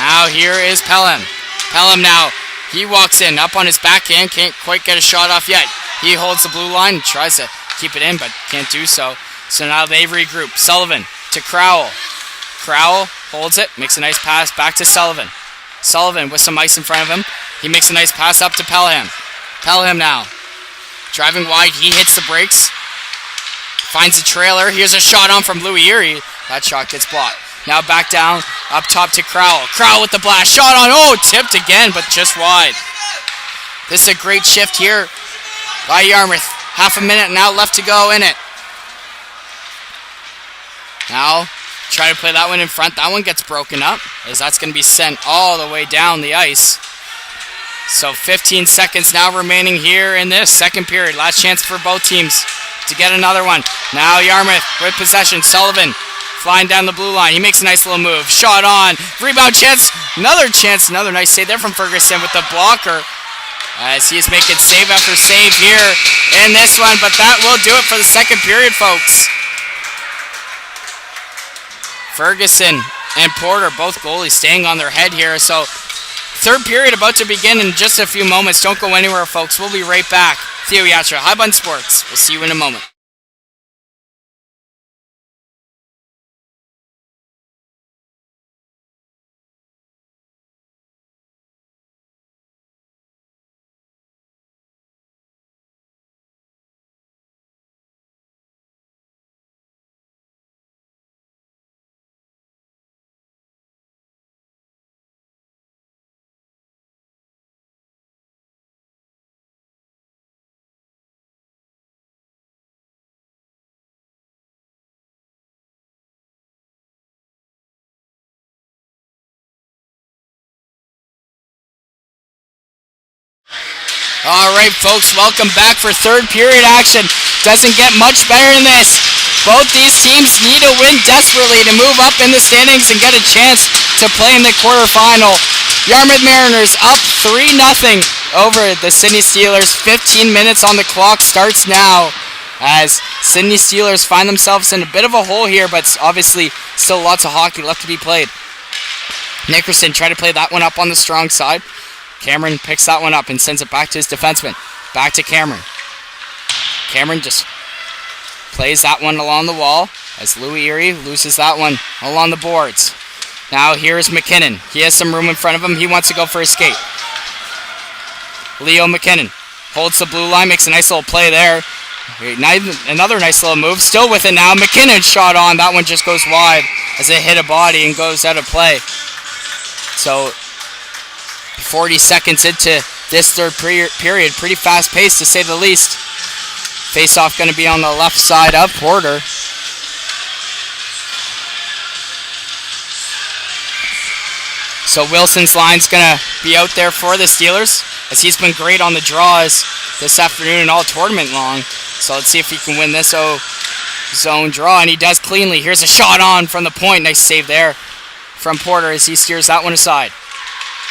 Now here is Pelham. Pelham now, he walks in up on his backhand, can't quite get a shot off yet. He holds the blue line, tries to keep it in, but can't do so. So now they regroup. Sullivan to Crowell. Crowell holds it, makes a nice pass back to Sullivan. Sullivan with some ice in front of him. He makes a nice pass up to Pelham. Pelham now, driving wide, he hits the brakes. Finds a trailer. Here's a shot on from Louis Erie. That shot gets blocked. Now back down, up top to Crowell. Crowell with the blast. Shot on. Oh, tipped again, but just wide. This is a great shift here by Yarmouth. Half a minute now left to go in it. Now, try to play that one in front. That one gets broken up, as that's going to be sent all the way down the ice. So 15 seconds now remaining here in this second period. Last chance for both teams to get another one. Now Yarmouth with possession. Sullivan flying down the blue line. He makes a nice little move. Shot on. Rebound chance. Another chance. Another nice save there from Ferguson with the blocker, as he is making save after save here in this one. But that will do it for the second period, folks. Ferguson and Porter, both goalies, staying on their head here. So third period about to begin in just a few moments. Don't go anywhere, folks. We'll be right back. Theo Yatra, High Bun Sports. We'll see you in a moment. All right, folks, welcome back for third period action. Doesn't get much better than this. Both these teams need a win desperately to move up in the standings and get a chance to play in the quarterfinal. Yarmouth Mariners up 3-0 over the Sydney Steelers. 15 minutes on the clock starts now as Sydney Steelers find themselves in a bit of a hole here, but obviously still lots of hockey left to be played. Nickerson tried to play that one up on the strong side. Cameron picks that one up and sends it back to his defenseman. Back to Cameron. Cameron just plays that one along the wall as Louis Erie loses that one along the boards. Now here's McKinnon. He has some room in front of him. He wants to go for a skate. Leo McKinnon holds the blue line, makes a nice little play there. Another nice little move. Still with it now. McKinnon shot on. That one just goes wide as it hit a body and goes out of play. So 40 seconds into this third period. Pretty fast pace to say the least. Face-off going to be on the left side of Porter. So Wilson's line's going to be out there for the Steelers, as he's been great on the draws this afternoon and all tournament long. So let's see if he can win this zone draw, and he does cleanly. Here's a shot on from the point. Nice save there from Porter as he steers that one aside.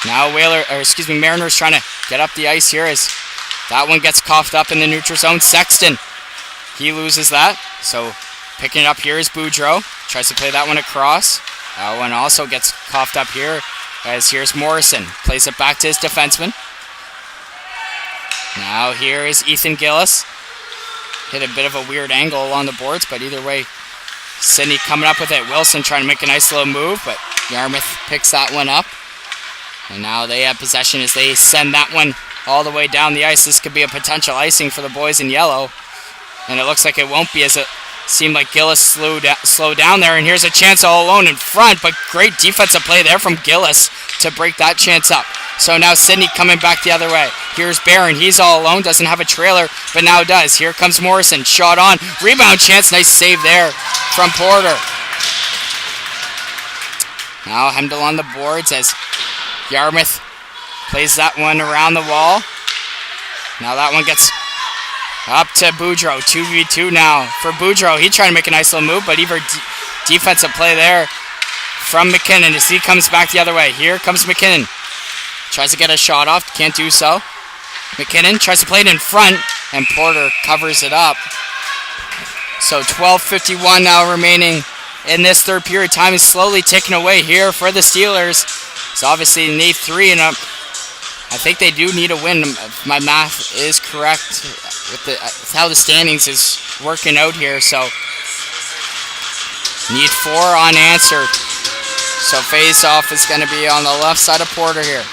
Now Mariners trying to get up the ice here as that one gets coughed up in the neutral zone. Sexton, he loses that. So picking it up here is Boudreau. Tries to play that one across. That one also gets coughed up here as here's Morrison. Plays it back to his defenseman. Now here is Ethan Gillis. Hit a bit of a weird angle along the boards, but either way, Sydney coming up with it. Wilson trying to make a nice little move, but Yarmouth picks that one up. And now they have possession as they send that one all the way down the ice. This could be a potential icing for the boys in yellow. And it looks like it won't be, as it seemed like Gillis slowed down there. And here's a chance all alone in front, but great defensive play there from Gillis to break that chance up. So now Sydney coming back the other way. Here's Barron. He's all alone. Doesn't have a trailer, but now does. Here comes Morrison. Shot on. Rebound chance. Nice save there from Porter. Now Hemdall on the boards as Yarmouth plays that one around the wall. Now that one gets up to Boudreau. 2v2 now for Boudreau. He's trying to make a nice little move, but even defensive play there from McKinnon as he comes back the other way. Here comes McKinnon. Tries to get a shot off. Can't do so. McKinnon tries to play it in front, and Porter covers it up. So 12:51 now remaining in this third period. Time is slowly ticking away here for the Steelers. So obviously they need 3 and I think they do need a win. If my math is correct with how the standings is working out here. So need 4 unanswered. So face-off is going to be on the left side of Porter here.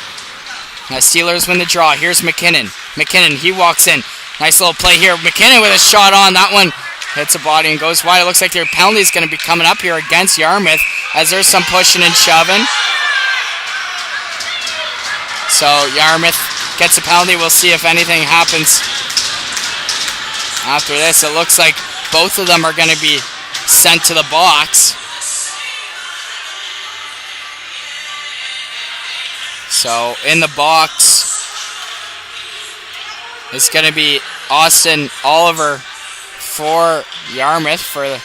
Now Steelers win the draw. Here's McKinnon. McKinnon, he walks in. Nice little play here. McKinnon with a shot on. That one hits a body and goes wide. It looks like their penalty is going to be coming up here against Yarmouth, as there's some pushing and shoving. So Yarmouth gets a penalty. We'll see if anything happens after this. It looks like both of them are going to be sent to the box. So in the box, it's going to be Austin Oliver for Yarmouth for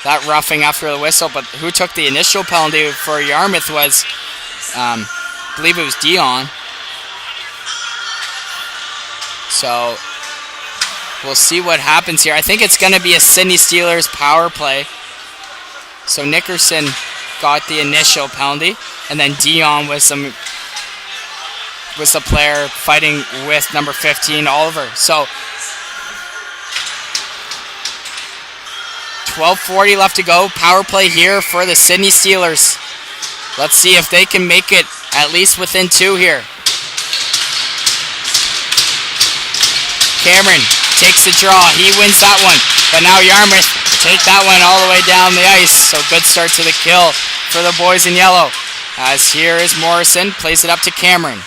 that roughing after the whistle. But who took the initial penalty for Yarmouth was, I believe it was Dion. So we'll see what happens here. I think it's going to be a Sydney Steelers power play. So Nickerson got the initial penalty, and then Dion was the player fighting with number 15, Oliver. So 12:40 left to go. Power play here for the Sydney Steelers. Let's see if they can make it at least within 2 here. Cameron takes the draw. He wins that one. But now Yarmouth take that one all the way down the ice. So good start to the kill for the boys in yellow. As here is Morrison. Plays it up to Cameron.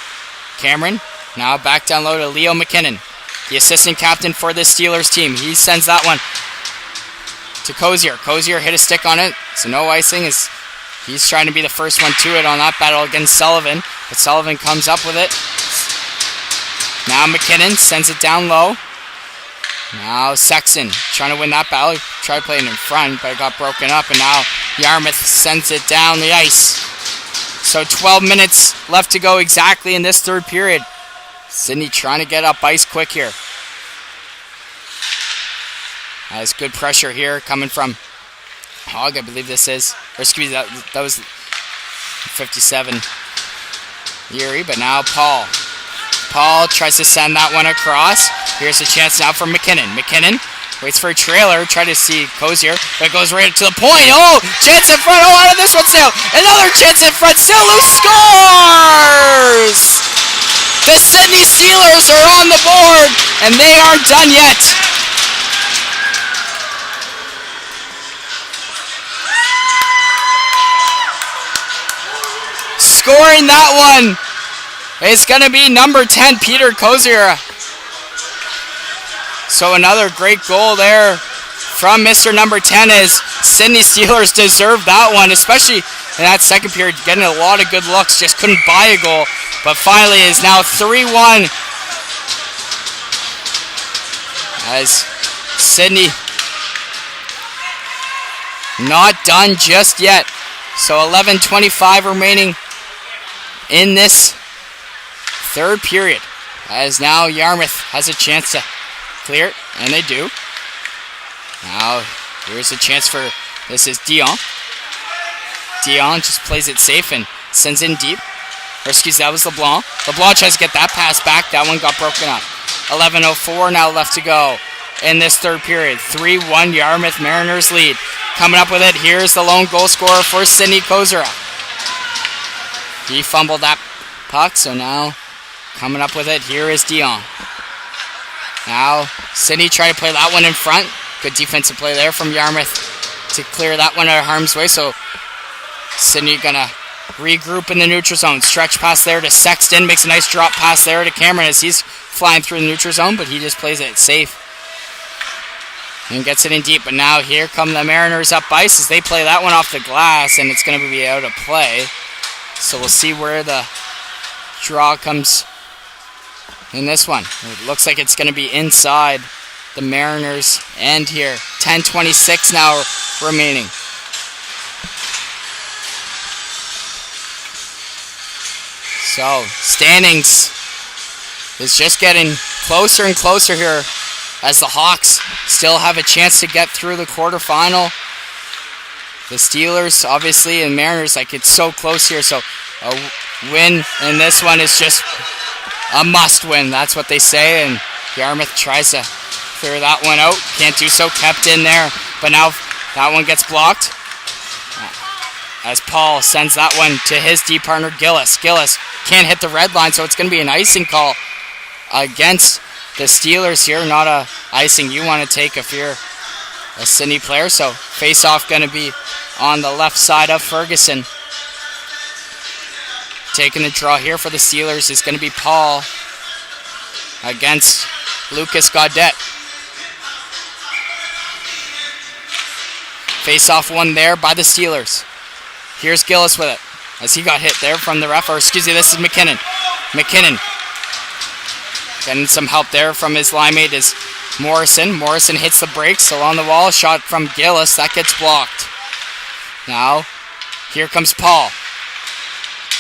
Cameron now back down low to Leo McKinnon, the assistant captain for this Steelers team. He sends that one to Cozier. Cozier hit a stick on it, so no icing. He's trying to be the first one to it on that battle against Sullivan. But Sullivan comes up with it. Now McKinnon sends it down low. Now Sexton trying to win that battle. He tried playing in front, but it got broken up. And now Yarmouth sends it down the ice. So 12 minutes left to go exactly in this third period. Sydney trying to get up ice quick here. Has good pressure here coming from Hogg, I believe this is. Or excuse me, that was 57 Erie, but now Paul. Paul tries to send that one across. Here's a chance now for McKinnon. McKinnon waits for a trailer, try to see Cozier, but it goes right to the point. Oh, chance in front. Oh, out of this one still. Another chance in front. Still who scores? The Sydney Steelers are on the board, and they aren't done yet. Scoring that one is going to be number 10, Peter Cozier. So another great goal there from Mr. number 10 as Sydney Steelers deserved that one, especially in that second period, getting a lot of good looks, just couldn't buy a goal, but finally is now 3-1 as Sydney not done just yet. So 11:25 remaining in this third period, as now Yarmouth has a chance to clear it, and they do. Now here's a chance for, this is Dion. Dion just plays it safe and sends it in deep. Or excuse me, that was LeBlanc. LeBlanc tries to get that pass back. That one got broken up. 11:04 now left to go in this third period. 3-1 Yarmouth Mariners lead. Coming up with it, here's the lone goal scorer for Sidney Kozera. He fumbled that puck, so now coming up with it, here is Dion. Now, Sidney trying to play that one in front. Good defensive play there from Yarmouth to clear that one out of harm's way. So, Sidney gonna regroup in the neutral zone. Stretch pass there to Sexton. Makes a nice drop pass there to Cameron as he's flying through the neutral zone, but he just plays it safe and gets it in deep. But now here come the Mariners up ice as they play that one off the glass, and it's gonna be out of play. So we'll see where the draw comes in this one. It looks like it's going to be inside the Mariners end here. 10:26 now remaining. So standings is just getting closer and closer here as the Hawks still have a chance to get through the quarterfinal. The Steelers, obviously, and Mariners, like, it's so close here. So a win in this one is just a must win. That's what they say. And Yarmouth tries to clear that one out. Can't do so. Kept in there. But now that one gets blocked as Paul sends that one to his D partner, Gillis. Gillis can't hit the red line, so it's going to be an icing call against the Steelers here. Not a icing you want to take if you're a Sydney player. So face-off going to be on the left side of Ferguson. Taking the draw here for the Steelers is going to be Paul against Lucas Gaudet. Face-off one there by the Steelers. Here's Gillis with it as he got hit there from the ref. Or excuse me, this is McKinnon. McKinnon getting some help there from his linemate is Morrison. Morrison hits the brakes along the wall. Shot from Gillis. That gets blocked. Now, here comes Paul.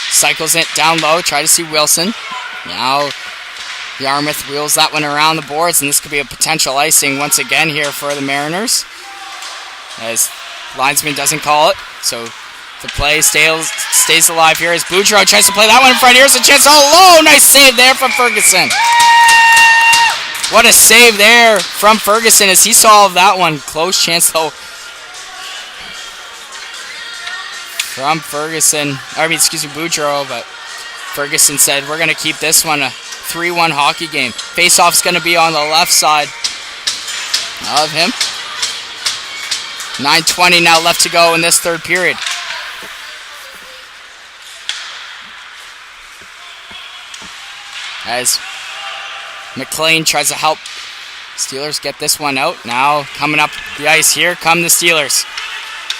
Cycles it down low. Try to see Wilson. Now, Yarmouth wheels that one around the boards, and this could be a potential icing once again here for the Mariners, as linesman doesn't call it. So the play stays alive here as Boudreau tries to play that one in front. Here's a chance. Oh, low. Nice save there from Ferguson. What a save there from Ferguson as he solved that one. Close chance though from Ferguson. Excuse me, Boudreau, but Ferguson said we're going to keep this one a 3-1 hockey game. Face-off's going to be on the left side of him. 9:20 now left to go in this third period. As McLean tries to help Steelers get this one out. Now coming up the ice, here come the Steelers.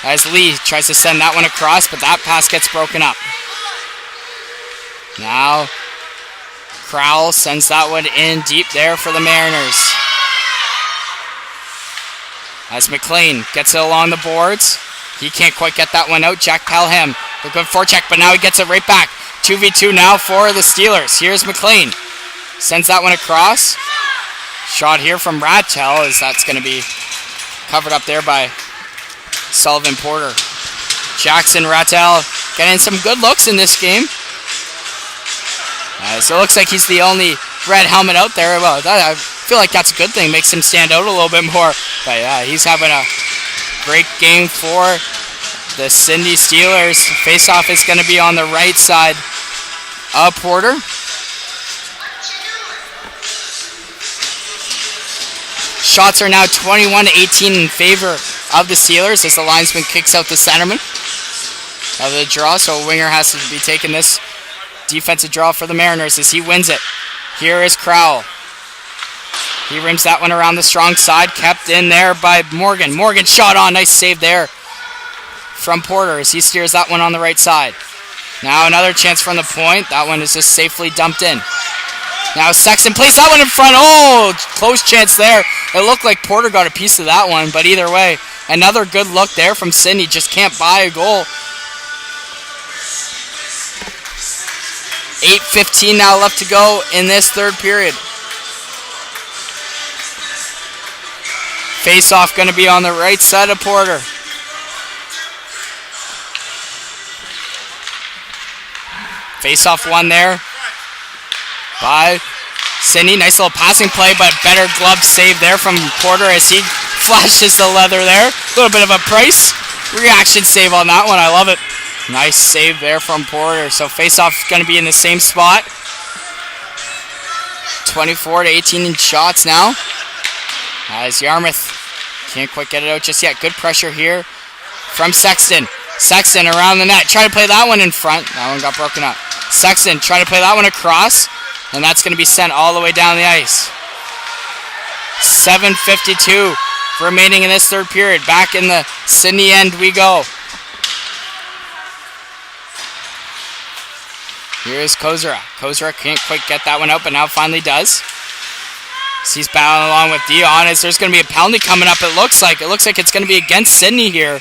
As Lee tries to send that one across, but that pass gets broken up. Now Crowell sends that one in deep there for the Mariners. As McLean gets it along the boards. He can't quite get that one out. Jack Pelham, a good forecheck, but now he gets it right back. 2v2 now for the Steelers. Here's McLean. Sends that one across. Shot here from Rattel, as that's going to be covered up there by Sullivan Porter. Jackson Rattel getting some good looks in this game. So it looks like he's the only red helmet out there. Well, I feel like that's a good thing. Makes him stand out a little bit more. But yeah, he's having a great game for the Sydney Steelers. Face-off is going to be on the right side of Porter. Shots are now 21-18 in favor of the Steelers as the linesman kicks out the centerman of the draw. So a winger has to be taking this defensive draw for the Mariners as he wins it. Here is Crowell. He rims that one around the strong side. Kept in there by Morgan. Morgan shot on. Nice save there from Porter as he steers that one on the right side. Now another chance from the point. That one is just safely dumped in. Now Sexton plays that one in front. Oh, close chance there. It looked like Porter got a piece of that one, but either way, another good look there from Sydney. Just can't buy a goal. 8:15 now left to go in this third period. Face-off going to be on the right side of Porter. Face-off one there by Sydney. Nice little passing play, but better glove save there from Porter as he flashes the leather there. A little bit of a Price reaction save on that one. I love it. Nice save there from Porter. So face-off is going to be in the same spot. 24-18 shots now. As Yarmouth can't quite get it out just yet. Good pressure here from Sexton. Sexton around the net. Try to play that one in front. That one got broken up. Sexton trying to play that one across. And that's going to be sent all the way down the ice. 7:52 remaining in this third period. Back in the Sydney end we go. Here's Kozera. Kozera can't quite get that one out, but now finally does. He's battling along with Dion as there's going to be a penalty coming up. It looks like it's going to be against Sydney here.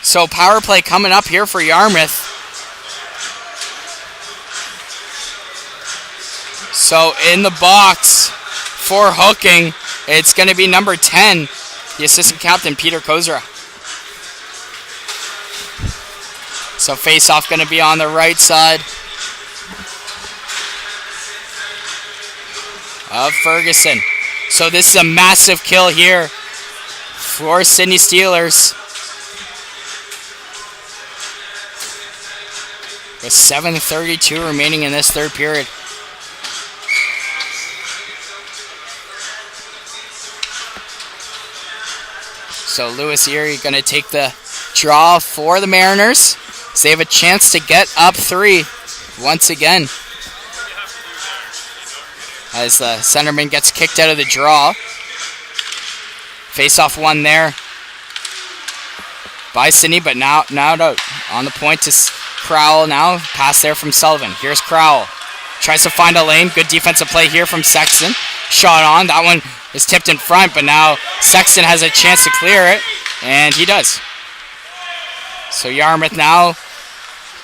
So power play coming up here for Yarmouth. So in the box for hooking, it's going to be number 10, the assistant captain, Peter Kozera. So face-off going to be on the right side of Ferguson. So this is a massive kill here for Sydney Steelers. With 7:32 remaining in this third period. So Lewis Erie going to take the draw for the Mariners. So they have a chance to get up 3 once again. As the centerman gets kicked out of the draw. Face-off one there by Sydney, but now on the point to Crowell now. Pass there from Sullivan. Here's Crowell. Tries to find a lane. Good defensive play here from Sexton. Shot on. That one is tipped in front, but now Sexton has a chance to clear it, and he does. So Yarmouth now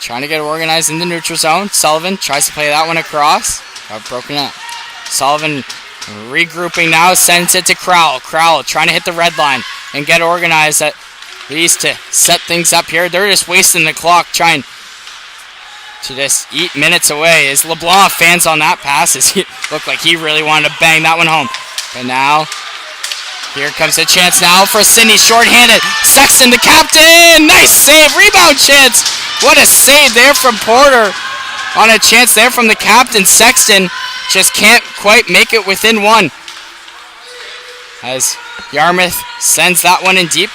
trying to get organized in the neutral zone. Sullivan tries to play that one across. Got broken up. Sullivan regrouping now, sends it to Crowell. Crowell trying to hit the red line and get organized at least to set things up here. They're just wasting the clock trying to just eat minutes away. As LeBlanc fans on that pass, as he looked like he really wanted to bang that one home. But now, here comes a chance now for Sydney, shorthanded. Sexton, the captain, nice save, rebound chance. What a save there from Porter on a chance there from the captain. Sexton just can't quite make it within one. As Yarmouth sends that one in deep.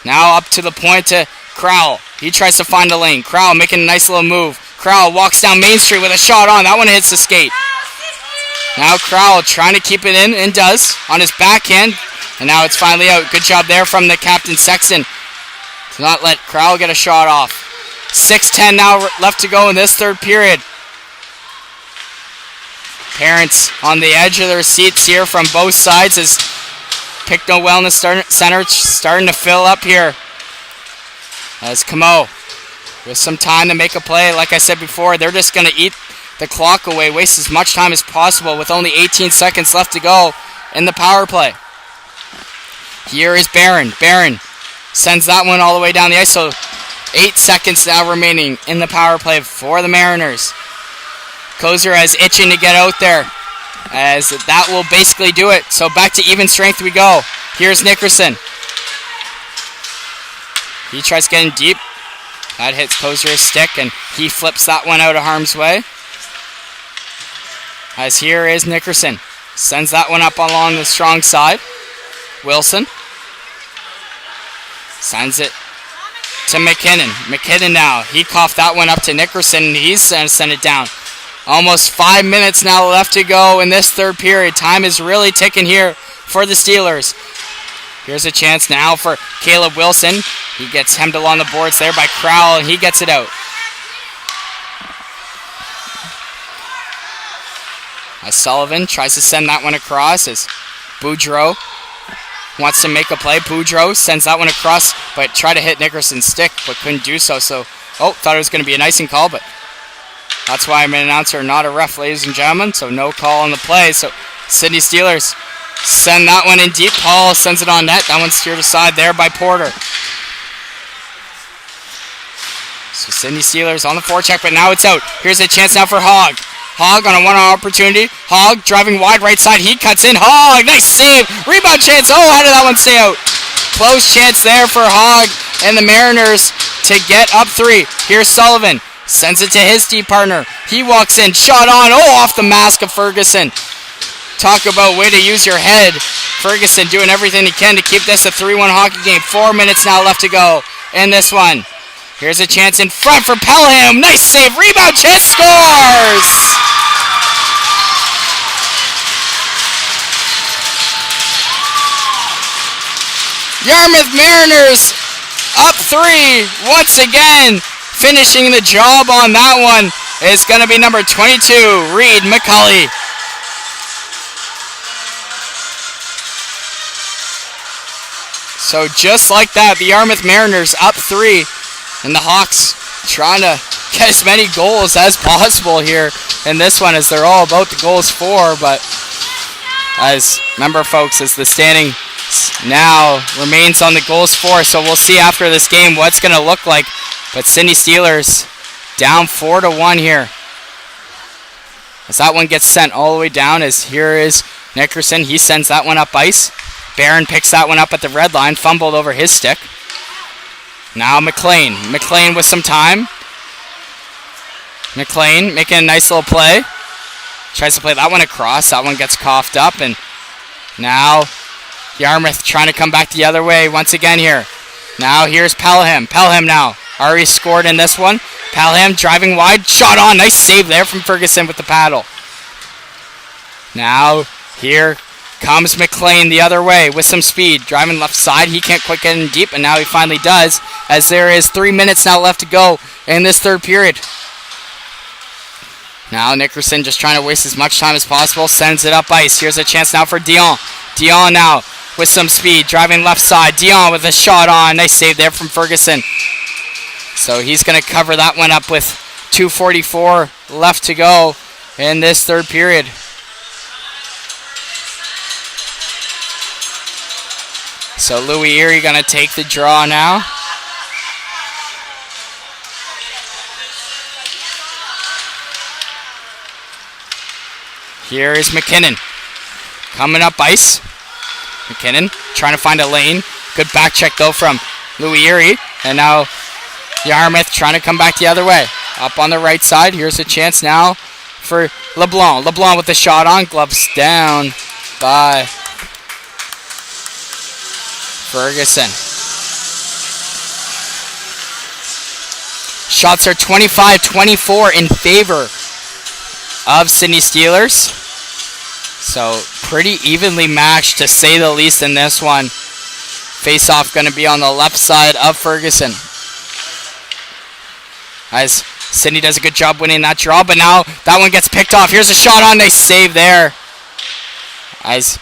Now up to the point to Crowell. He tries to find a lane. Crowell making a nice little move. Crowell walks down Main Street with a shot on. That one hits the skate. Now Crowell trying to keep it in, and does, on his backhand. And now it's finally out. Good job there from the captain, Sexton, to not let Crowell get a shot off. 6:10 now left to go in this third period. Parents on the edge of their seats here from both sides as Pictou Wellness Center starting to fill up here. As Camo with some time to make a play. Like I said before, they're just going to eat the clock away, waste as much time as possible with only 18 seconds left to go in the power play. Here is Barron. Barron sends that one all the way down the ice, so 8 seconds now remaining in the power play for the Mariners. Kozer is itching to get out there, as that will basically do it. So back to even strength we go. Here's Nickerson. He tries getting deep. That hits Kozer's stick, and he flips that one out of harm's way. As here is Nickerson. Sends that one up along the strong side. Wilson sends it to McKinnon. McKinnon now. He coughed that one up to Nickerson, and he's going to send it down. Almost 5 minutes now left to go in this third period. Time is really ticking here for the Steelers. Here's a chance now for Caleb Wilson. He gets hemmed along the boards there by Crowell, and he gets it out. As Sullivan tries to send that one across, as Boudreau wants to make a play. Boudreau sends that one across, but tried to hit Nickerson's stick, but couldn't do so. Thought it was going to be an icing call, but that's why I'm an announcer, not a ref, ladies and gentlemen. So no call on the play. So Sydney Steelers send that one in deep. Paul sends it on net. That one's steered aside there by Porter. So Sydney Steelers on the forecheck, but now it's out. Here's a chance now for Hogg. Hogg on a one-on opportunity. Hogg driving wide right side. He cuts in. Hogg, nice save. Rebound chance. Oh, how did that one stay out? Close chance there for Hogg and the Mariners to get up 3. Here's Sullivan. Sends it to his D partner. He walks in. Shot on. Oh, off the mask of Ferguson. Talk about way to use your head. Ferguson doing everything he can to keep this a 3-1 hockey game. 4 minutes now left to go in this one. Here's a chance in front for Pelham. Nice save. Rebound chance. Scores! Yarmouth Mariners up 3 once again. Finishing the job on that one is going to be number 22, Reed McCulley. So just like that, the Yarmouth Mariners up 3, and the Hawks trying to get as many goals as possible here in this one, as they're all about the goals for. But as remember, folks, as the standing now remains on the goals for, so we'll see after this game what's going to look like. But Sydney Steelers down 4-1 here. As that one gets sent all the way down, as here is Nickerson. He sends that one up ice. Barron picks that one up at the red line, fumbled over his stick. Now McLean. McLean with some time. McLean making a nice little play. Tries to play that one across. That one gets coughed up, and now Yarmouth trying to come back the other way once again here. Now here's Pelham. Pelham now. Already scored in this one. Pelham driving wide. Shot on. Nice save there from Ferguson with the paddle. Now here comes McLean the other way with some speed. Driving left side. He can't quite get in deep, and now he finally does, as there is 3 minutes now left to go in this third period. Now Nickerson just trying to waste as much time as possible. Sends it up ice. Here's a chance now for Dion. Dion now with some speed. Driving left side. Dion with a shot on. Nice save there from Ferguson. So he's going to cover that one up with 2:44 left to go in this third period. So Louis Erie going to take the draw now. Here is McKinnon. Coming up ice. McKinnon trying to find a lane. Good back check though from Louis Erie. And now Yarmouth trying to come back the other way. Up on the right side. Here's a chance now for LeBlanc. LeBlanc with the shot on. Gloves down by Ferguson. Shots are 25-24 in favor of Sydney Steelers. So pretty evenly matched, to say the least, in this one. Face-off going to be on the left side of Ferguson. As Sydney does a good job winning that draw, but now that one gets picked off. Here's a shot on, nice save there. As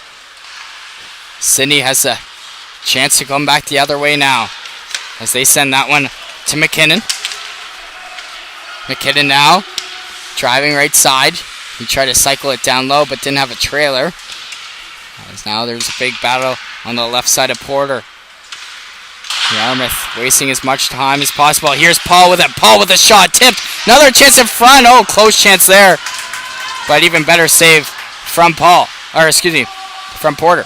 Sydney has a chance to come back the other way now. As they send that one to McKinnon. McKinnon now driving right side. He tried to cycle it down low, but didn't have a trailer. As now there's a big battle on the left side of Porter. Yarmouth wasting as much time as possible. Here's Paul with it. Paul with a shot. Tipped. Another chance in front. Oh, close chance there. But even better save from Paul. Or, excuse me, from Porter.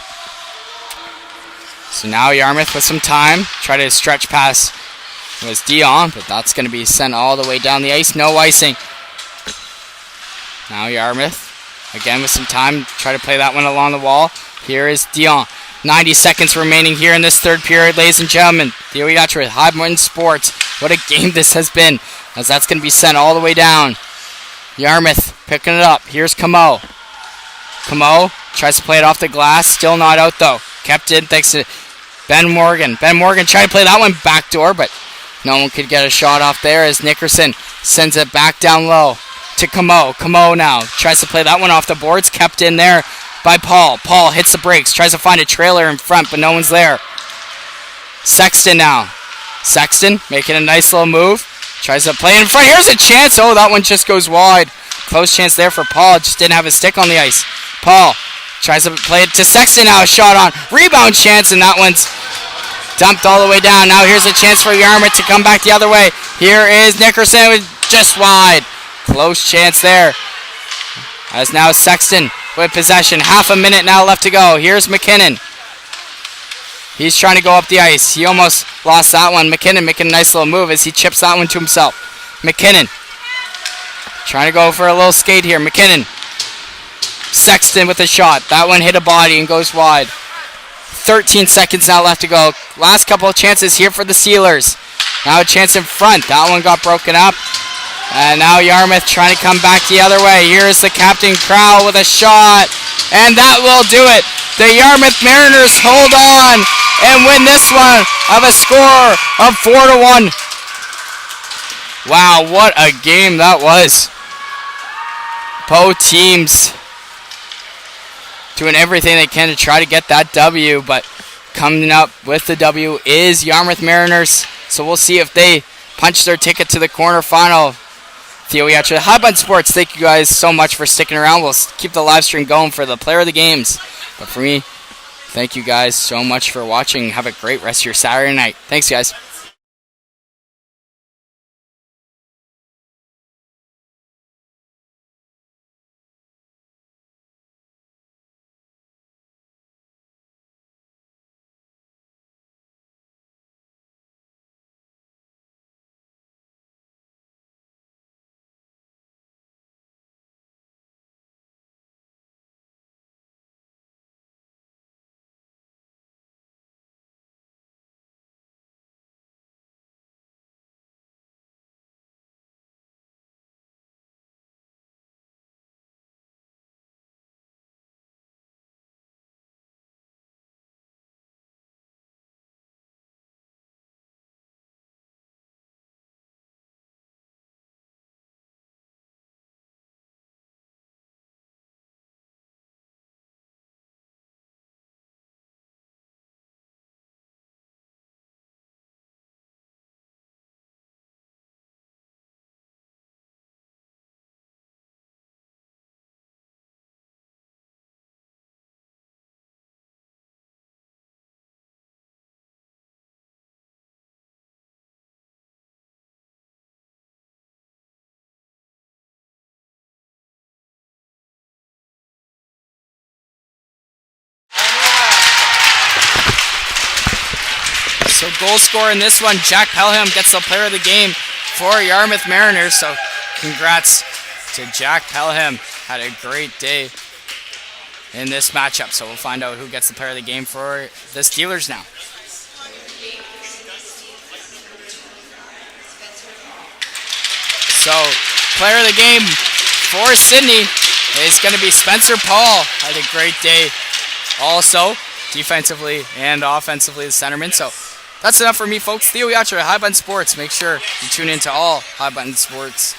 So now Yarmouth with some time. Try to stretch pass was Dion, but that's going to be sent all the way down the ice. No icing. Now Yarmouth, again with some time. Try to play that one along the wall. Here is Dion. 90 seconds remaining here in this third period, ladies and gentlemen. Theo Yatra with Highmartin Sports. What a game this has been, as that's going to be sent all the way down. Yarmouth picking it up. Here's Camo. Camo tries to play it off the glass. Still not out, though. Kept in thanks to Ben Morgan. Ben Morgan tried to play that one backdoor, but no one could get a shot off there as Nickerson sends it back down low to Camo. Camo now tries to play that one off the boards. Kept in there by Paul. Paul hits the brakes, tries to find a trailer in front, but no one's there. Sexton now. Sexton making a nice little move. Tries to play in front. Here's a chance. Oh, that one just goes wide. Close chance there for Paul. Just didn't have a stick on the ice. Paul tries to play it to Sexton now. A shot on. Rebound chance, and that one's dumped all the way down. Now here's a chance for Yarmouth to come back the other way. Here is Nickerson with just wide. Close chance there. As now Sexton with possession. Half a minute now left to go. Here's McKinnon. He's trying to go up the ice. He almost lost that one. McKinnon making a nice little move as he chips that one to himself. McKinnon trying to go for a little skate here. McKinnon. Sexton with a shot. That one hit a body and goes wide. 13 seconds now left to go. Last couple of chances here for the Sealers. Now a chance in front. That one got broken up. And now Yarmouth trying to come back the other way. Here's the captain Crowell with a shot. And that will do it. The Yarmouth Mariners hold on and win this one of a score of 4-1. Wow, what a game that was. Both teams doing everything they can to try to get that W, but coming up with the W is Yarmouth Mariners. So we'll see if they punch their ticket to the quarterfinal. Theo Yatra, Highmartin Sports, thank you guys so much for sticking around. We'll keep the live stream going for the player of the games. But for me, thank you guys so much for watching. Have a great rest of your Saturday night. Thanks, guys. So goal scorer in this one, Jack Pelham gets the player of the game for Yarmouth Mariners. So congrats to Jack Pelham. Had a great day in this matchup. So we'll find out who gets the player of the game for the Steelers now. So player of the game for Sydney is going to be Spencer Paul. Had a great day also defensively and offensively, the centerman. So that's enough for me, folks. Theo Yatra, High Button Sports. Make sure you tune into all High Button Sports